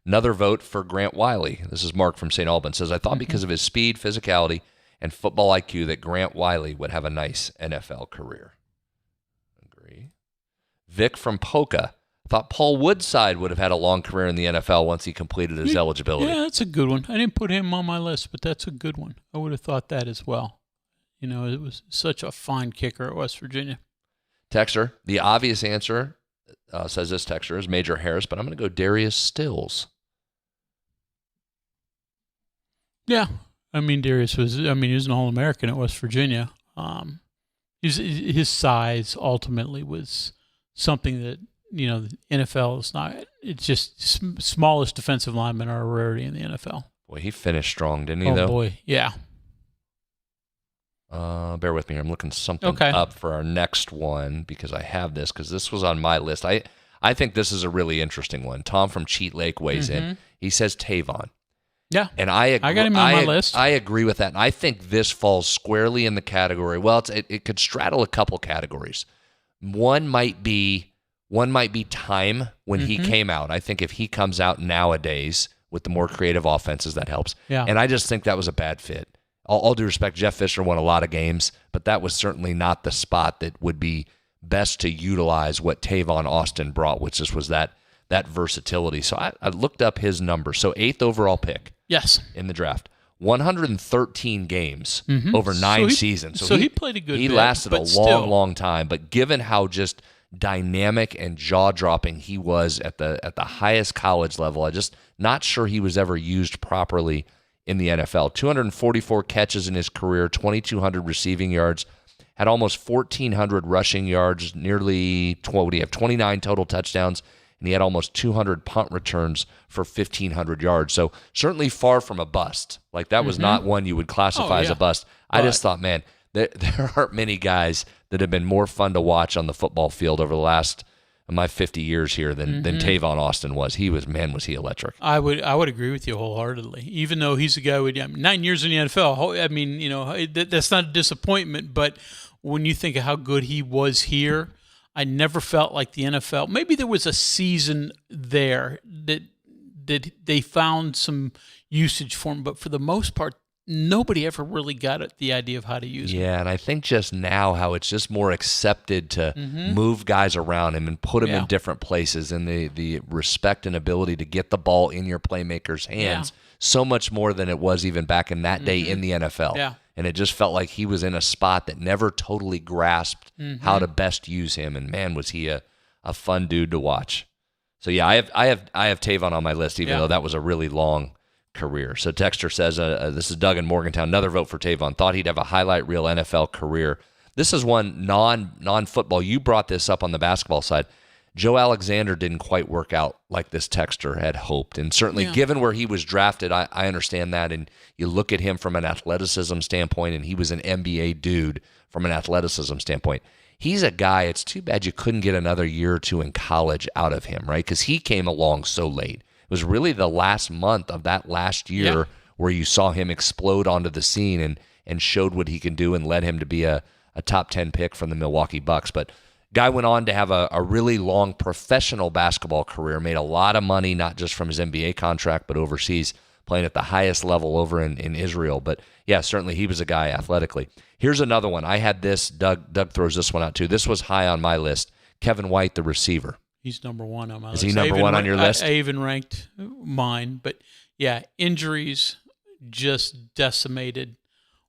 Speaker 9: another vote for Grant Wiley. This is Mark from St. Albans. Says, I thought because of his speed, physicality, and football IQ that Grant Wiley would have a nice NFL career. Agree. Vic from Polka thought Paul Woodside would have had a long career in the NFL once he completed his eligibility.
Speaker 10: Yeah, that's a good one. I didn't put him on my list, but that's a good one. I would have thought that as well. You know, it was such a fine kicker at West Virginia.
Speaker 9: Texter, the obvious answer, says this texter, is Major Harris, but I'm going to go Darius Stills.
Speaker 10: Yeah. I mean, Darius was an All-American at West Virginia. His size ultimately was something that, you know, the NFL is not. It's just smallest defensive linemen are a rarity in the NFL.
Speaker 9: Boy, he finished strong, didn't he, though?
Speaker 10: Oh, boy, yeah.
Speaker 9: Bear with me here. I'm looking something up for our next one because I have this because this was on my list. I think this is a really interesting one. Tom from Cheat Lake weighs in. He says Tavon.
Speaker 10: Yeah.
Speaker 9: And I got
Speaker 10: him on my list.
Speaker 9: I agree with that. And I think this falls squarely in the category. Well, it could straddle a couple categories. One might be time when he came out. I think if he comes out nowadays with the more creative offenses, that helps.
Speaker 10: Yeah.
Speaker 9: And I just think that was a bad fit. All due respect, Jeff Fisher won a lot of games, but that was certainly not the spot that would be best to utilize what Tavon Austin brought, which just was that versatility. So I looked up his number. So 8th overall pick.
Speaker 10: Yes.
Speaker 9: In the draft. 113 games over 9 seasons.
Speaker 10: So he played a good
Speaker 9: He
Speaker 10: bit,
Speaker 9: lasted a
Speaker 10: but
Speaker 9: long time. But given how just dynamic and jaw-dropping he was at the highest college level, I'm just not sure he was ever used properly in the NFL. 244 catches in his career, 2,200 receiving yards, had almost 1,400 rushing yards, nearly 29 total touchdowns, and he had almost 200 punt returns for 1,500 yards. So certainly far from a bust. Like that was not one you would classify as a bust. I just thought, man, there aren't many guys that have been more fun to watch on the football field over the last my 50 years here than Tavon Austin was. Was he electric.
Speaker 10: I would agree with you wholeheartedly. Even though he's a guy with 9 years in the NFL, I mean, you know, that's not a disappointment. But when you think of how good he was here, I never felt like the NFL. Maybe there was a season there that they found some usage for him, but for the most part, nobody ever really got at the idea of how to use it.
Speaker 9: Yeah, and I think just now how it's just more accepted to move guys around him and put them in different places, and the respect and ability to get the ball in your playmaker's hands so much more than it was even back in that day in the NFL.
Speaker 10: Yeah.
Speaker 9: And it just felt like he was in a spot that never totally grasped how to best use him. And man, was he a fun dude to watch. So yeah, I have Tavon on my list, even though that was a really long career. So Texter says, this is Doug in Morgantown, another vote for Tavon. Thought he'd have a highlight reel NFL career. This is one non-football. You brought this up on the basketball side. Joe Alexander didn't quite work out like this texter had hoped. And certainly given where he was drafted, I understand that. And you look at him from an athleticism standpoint, and he was an NBA dude from an athleticism standpoint. He's a guy, it's too bad you couldn't get another year or two in college out of him, right? Because he came along so late. It was really the last month of that last year where you saw him explode onto the scene and showed what he can do and led him to be a top 10 pick from the Milwaukee Bucks. But Guy went on to have a really long professional basketball career, made a lot of money, not just from his NBA contract, but overseas, playing at the highest level over in Israel. But yeah, certainly he was a guy athletically. Here's another one. I had this. Doug throws this one out too. This was high on my list. Kevin White, the receiver.
Speaker 10: He's number one on my list.
Speaker 9: Is he number one on your list?
Speaker 10: I even ranked mine. But yeah, injuries just decimated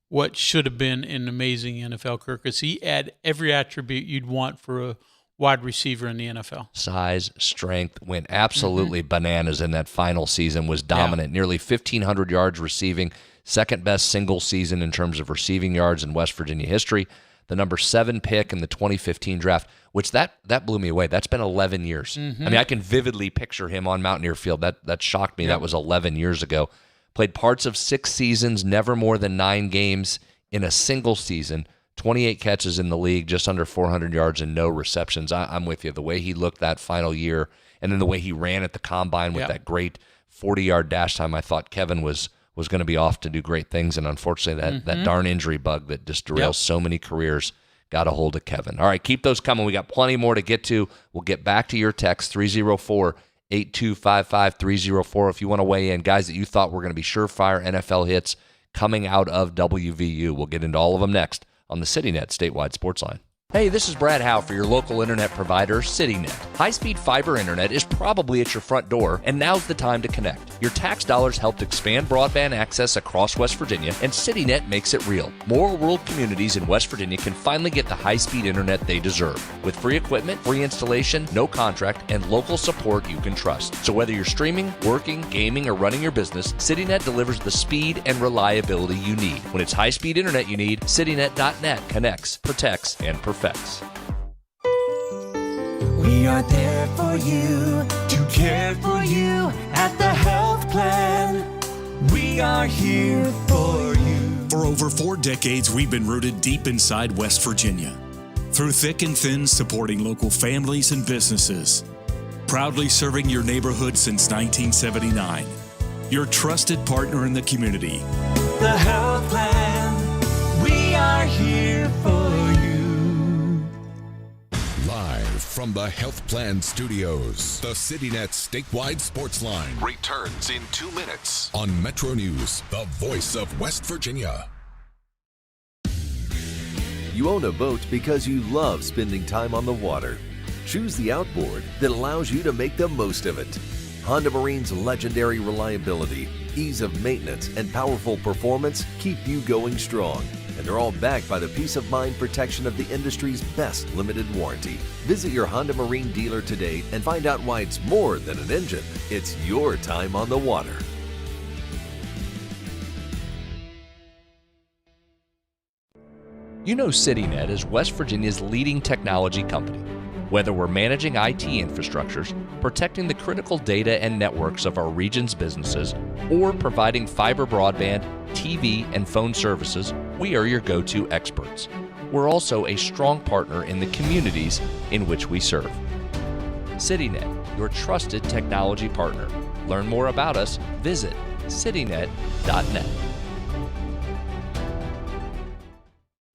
Speaker 10: what should have been an amazing NFL career, because he had every attribute you'd want for a wide receiver in the NFL.
Speaker 9: Size, strength, went absolutely bananas in that final season, was dominant. Nearly 1,500 yards receiving, second best single season in terms of receiving yards in West Virginia history. The number 7 pick in the 2015 draft, which that blew me away. That's been 11 years. I mean, I can vividly picture him on Mountaineer Field. That shocked me. That was 11 years ago. Played parts of 6 seasons, never more than 9 games in a single season. 28 catches in the league, just under 400 yards and no receptions. I'm with you. The way he looked that final year, and then the way he ran at the combine with that great 40-yard dash time, I thought Kevin was going to be off to do great things, and unfortunately that darn injury bug that just derails so many careers got a hold of Kevin. All right, keep those coming. We got plenty more to get to. We'll get back to your text, 304-8255-304 if you want to weigh in. Guys that you thought were going to be surefire NFL hits coming out of WVU. We'll get into all of them next on the CityNet Statewide Sportsline. Hey, this is Brad Howe for your local internet provider, CityNet. High-speed fiber internet is probably at your front door, and now's the time to connect. Your tax dollars helped expand broadband access across West Virginia, and CityNet makes it real. More rural communities in West Virginia can finally get the high-speed internet they deserve. With free equipment, free installation, no contract, and local support you can trust. So whether you're streaming, working, gaming, or running your business, CityNet delivers the speed and reliability you need. When it's high-speed internet you need, CityNet.net connects, protects, and perfects.
Speaker 15: We are there for you, to care for you at the health plan. We are here for you.
Speaker 17: For over 4 decades, we've been rooted deep inside West Virginia. Through thick and thin, supporting local families and businesses. Proudly serving your neighborhood since 1979. Your trusted partner in the community.
Speaker 15: The health plan, we are here for you.
Speaker 8: Live from the Health Plan Studios, the CityNet Statewide Sportsline returns in 2 minutes on MetroNews, the voice of West Virginia.
Speaker 3: You own a boat because you love spending time on the water. Choose the outboard that allows you to make the most of it. Honda Marine's legendary reliability, ease of maintenance, and powerful performance keep you going strong. And they're all backed by the peace of mind protection of the industry's best limited warranty. Visit your Honda Marine dealer today and find out why it's more than an engine. It's your time on the water.
Speaker 9: You know CityNet is West Virginia's leading technology company. Whether we're managing IT infrastructures, protecting the critical data and networks of our region's businesses, or providing fiber broadband, TV, and phone services, we are your go-to experts. We're also a strong partner in the communities in which we serve. CityNet, your trusted technology partner. Learn more about us, visit citynet.net.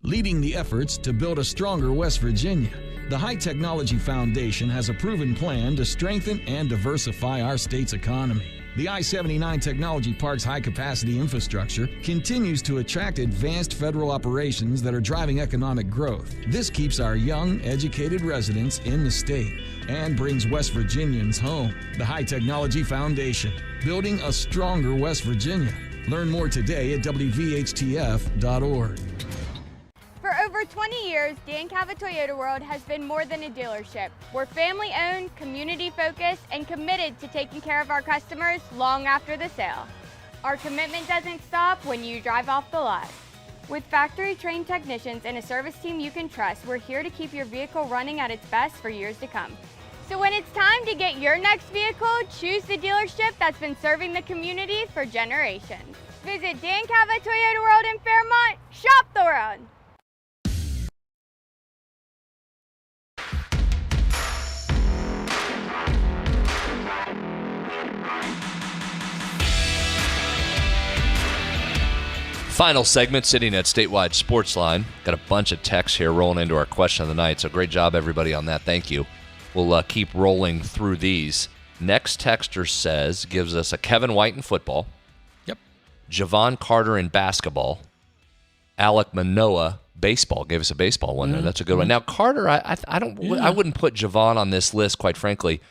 Speaker 18: Leading the efforts to build a stronger West Virginia, the High Technology Foundation has a proven plan to strengthen and diversify our state's economy. The I-79 Technology Park's high-capacity infrastructure continues to attract advanced federal operations that are driving economic growth. This keeps our young, educated residents in the state and brings West Virginians home. The High Technology Foundation, building a stronger West Virginia. Learn more today at WVHTF.org.
Speaker 14: For over 20 years, Dan Cava Toyota World has been more than a dealership. We're family-owned, community-focused, and committed to taking care of our customers long after the sale. Our commitment doesn't stop when you drive off the lot. With factory-trained technicians and a service team you can trust, we're here to keep your vehicle running at its best for years to come. So when it's time to get your next vehicle, choose the dealership that's been serving the community for generations. Visit Dan Cava Toyota World in Fairmont. Shop the world!
Speaker 9: Final segment, sitting at Statewide Sportsline. Got a bunch of texts here rolling into our question of the night, so great job, everybody, on that. Thank you. We'll keep rolling through these. Next texter gives us a Kevin White in football.
Speaker 10: Yep.
Speaker 9: Javon Carter in basketball. Alec Manoah, baseball. Gave us a baseball one there. That's a good one. Now, Carter, I wouldn't put Javon on this list, quite frankly,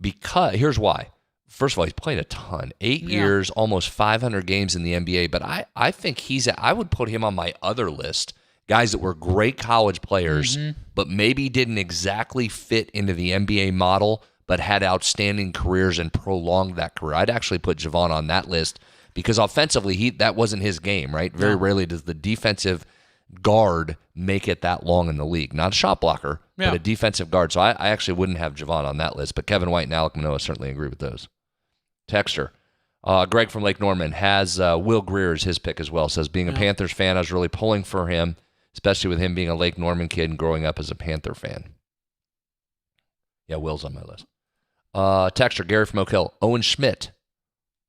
Speaker 9: because here's why. First of all, he's played a ton. 8 years, almost 500 games in the NBA. But I think I would put him on my other list. Guys that were great college players, but maybe didn't exactly fit into the NBA model, but had outstanding careers and prolonged that career. I'd actually put Javon on that list because offensively, that wasn't his game, right? Very rarely does the defensive guard make it that long in the league. Not a shot blocker, but a defensive guard. So I actually wouldn't have Javon on that list, but Kevin White and Alec Manoah certainly agree with those. Texter. Greg from Lake Norman has Will Greer as his pick as well. Says, being a Panthers fan, I was really pulling for him, especially with him being a Lake Norman kid and growing up as a Panther fan. Yeah, Will's on my list. Texter, Gary from Oak Hill. Owen Schmidt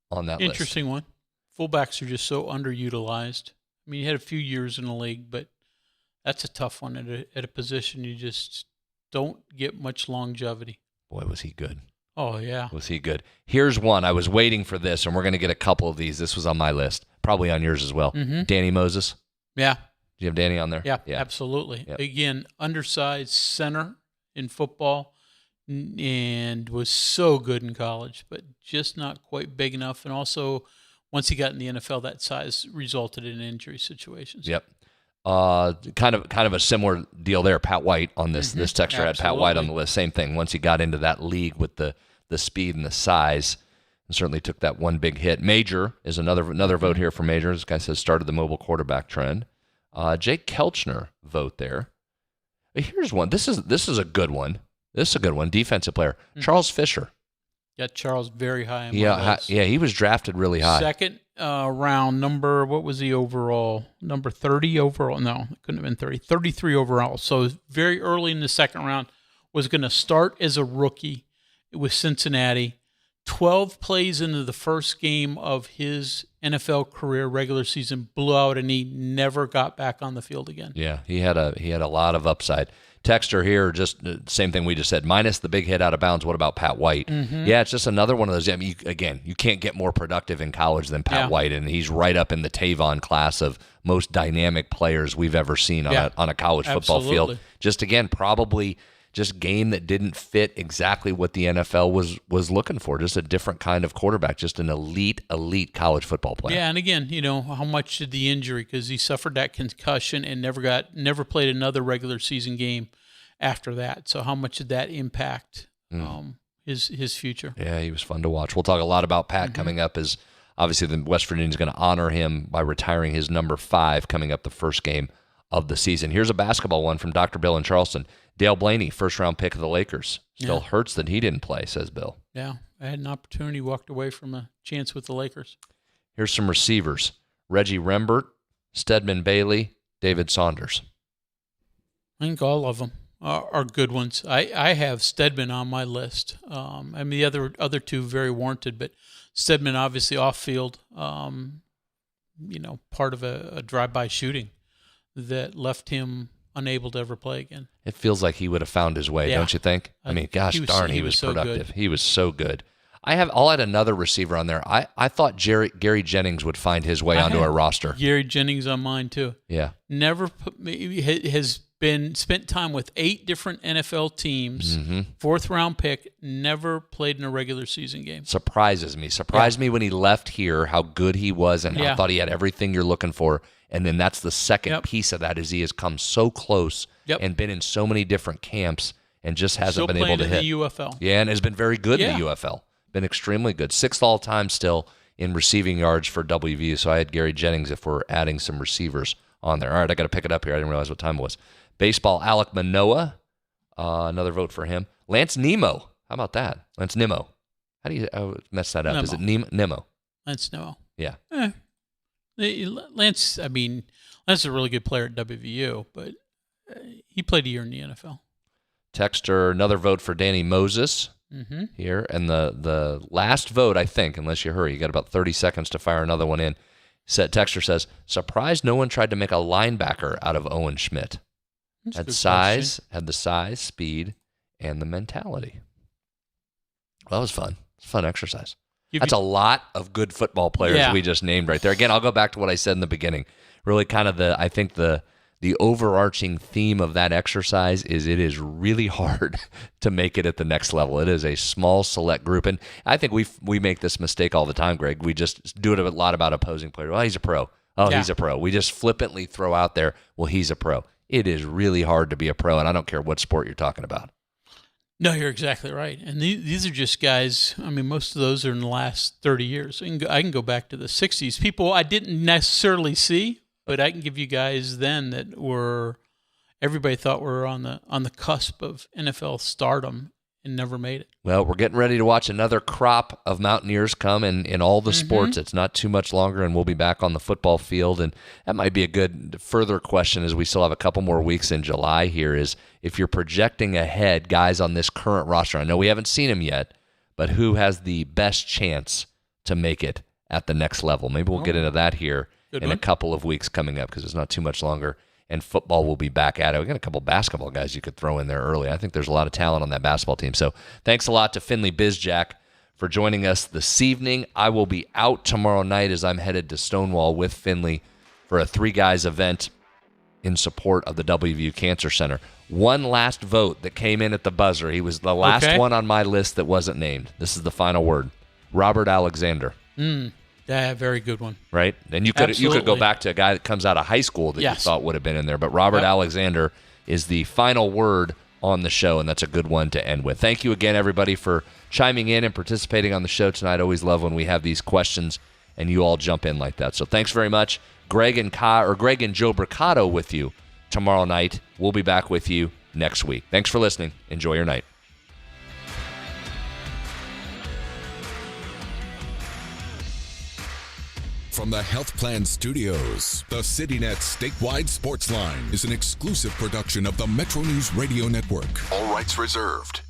Speaker 9: on that list.
Speaker 10: Interesting one. Fullbacks are just so underutilized. I mean, he had a few years in the league, but that's a tough one at a position you just don't get much longevity.
Speaker 9: Boy, was he good.
Speaker 10: Oh, yeah.
Speaker 9: Was he good? Here's one. I was waiting for this, and we're going to get a couple of these. This was on my list. Probably on yours as well. Danny Moses.
Speaker 10: Yeah.
Speaker 9: Do you have Danny on there?
Speaker 10: Yeah, absolutely. Yep. Again, undersized center in football and was so good in college, but just not quite big enough. And also, once he got in the NFL, that size resulted in injury situations.
Speaker 9: Yep. Kind of a similar deal there. Pat White on this. This texter had Pat White on the list. Same thing. Once he got into that league with the speed and the size, and certainly took that one big hit. Major is another vote here for Major. This guy says started the mobile quarterback trend. Jake Kelchner vote there. Here's one. This is a good one. This is a good one. Defensive player. Charles Fisher.
Speaker 10: Got Charles very high in my list.
Speaker 9: Yeah, he was drafted really high.
Speaker 10: Second round, what was he overall? Number 30 overall? No, it couldn't have been 30. 33 overall. So very early in the second round, was going to start as a rookie with Cincinnati. 12 plays into the first game of his NFL career, regular season, blew out, and he never got back on the field again.
Speaker 9: Yeah, he had a lot of upside. Texter here, just the same thing we just said, minus the big hit out of bounds. What about Pat White? Yeah, it's just another one of those. I mean, you can't get more productive in college than Pat White, and he's right up in the Tavon class of most dynamic players we've ever seen on a college football field. Just again, probably just game that didn't fit exactly what the NFL was looking for. Just a different kind of quarterback, just an elite college football player.
Speaker 10: Yeah, and again, how much did the injury, because he suffered that concussion and never played another regular season game after that. So how much did that impact his future?
Speaker 9: Yeah, he was fun to watch. We'll talk a lot about Pat coming up, as obviously the West Virginia is going to honor him by retiring his number 5 coming up the first game of the season. Here's a basketball one from Dr. Bill in Charleston. Dale Blaney, first-round pick of the Lakers. Still hurts that he didn't play, says Bill.
Speaker 10: Yeah, I had an opportunity, walked away from a chance with the Lakers.
Speaker 9: Here's some receivers. Reggie Rembert, Stedman Bailey, David Saunders.
Speaker 10: I think all of them are good ones. I have Stedman on my list. I mean, the other two very warranted, but Stedman obviously off-field, part of a drive-by shooting that left him unable to ever play again.
Speaker 9: It feels like he would have found his way, don't you think? I mean, gosh darn, he was productive. He was so good. I'll add another receiver on there. I thought Gary Jennings would find his way onto our roster.
Speaker 10: Gary Jennings on mine too.
Speaker 9: Yeah.
Speaker 10: Has spent time with 8 different NFL teams. 4th round pick, never played in a regular season game.
Speaker 9: Surprises me. Surprised me when he left here how good he was, and I thought he had everything you're looking for. And then that's the second piece of that, is he has come so close and been in so many different camps and just hasn't been able to hit.
Speaker 10: The UFL.
Speaker 9: Yeah, and has been very good in the UFL. Been extremely good. 6th all-time still in receiving yards for WVU. So I had Gary Jennings if we're adding some receivers on there. All right, I got to pick it up here. I didn't realize what time it was. Baseball, Alec Manoah. Another vote for him. Lance Nemo. How about that? Lance Nemo. How do you mess that up?
Speaker 10: Nemo.
Speaker 9: Is it Nemo?
Speaker 10: Lance Nemo.
Speaker 9: Yeah.
Speaker 10: Lance is a really good player at WVU, but he played a year in the NFL.
Speaker 9: Texter, another vote for Danny Moses here. And the last vote, I think, unless you hurry, you got about 30 seconds to fire another one in. Texter says, surprised no one tried to make a linebacker out of Owen Schmidt. Had the size, speed, and the mentality. Well, that was fun. It's a fun exercise. That's a lot of good football players we just named right there. Again, I'll go back to what I said in the beginning. Really kind of I think the overarching theme of that exercise is it is really hard to make it at the next level. It is a small, select group. And I think we make this mistake all the time, Greg. We just do it a lot about opposing players. Well, he's a pro. Oh, he's a pro. We just flippantly throw out there, well, he's a pro. It is really hard to be a pro, and I don't care what sport you're talking about.
Speaker 10: No, you're exactly right. And these are just guys, I mean, most of those are in the last 30 years. I can go back to the 60s. People I didn't necessarily see, but I can give you guys then that everybody thought were on the cusp of NFL stardom and never made it.
Speaker 9: Well, we're getting ready to watch another crop of Mountaineers come in all the sports. It's not too much longer, and we'll be back on the football field. And that might be a good further question, as we still have a couple more weeks in July here, is if you're projecting ahead guys on this current roster. I know we haven't seen them yet, but who has the best chance to make it at the next level? Maybe we'll get into that here in a couple of weeks coming up, because it's not too much longer. And football will be back at it. We got a couple basketball guys you could throw in there early. I think there's a lot of talent on that basketball team. So thanks a lot to Finley Bizjack for joining us this evening. I will be out tomorrow night as I'm headed to Stonewall with Finley for a 3-guys event in support of the WVU Cancer Center. One last vote that came in at the buzzer. He was the last one on my list that wasn't named. This is the final word. Robert Alexander.
Speaker 10: Yeah, very good one.
Speaker 9: Right? And you could go back to a guy that comes out of high school that you thought would have been in there. But Robert Alexander is the final word on the show, and that's a good one to end with. Thank you again, everybody, for chiming in and participating on the show tonight. Always love when we have these questions and you all jump in like that. So thanks very much. Greg and Joe Bricado with you tomorrow night. We'll be back with you next week. Thanks for listening. Enjoy your night.
Speaker 8: From the Health Plan Studios, the CityNet statewide Sportsline is an exclusive production of the MetroNews Radio Network. All rights reserved.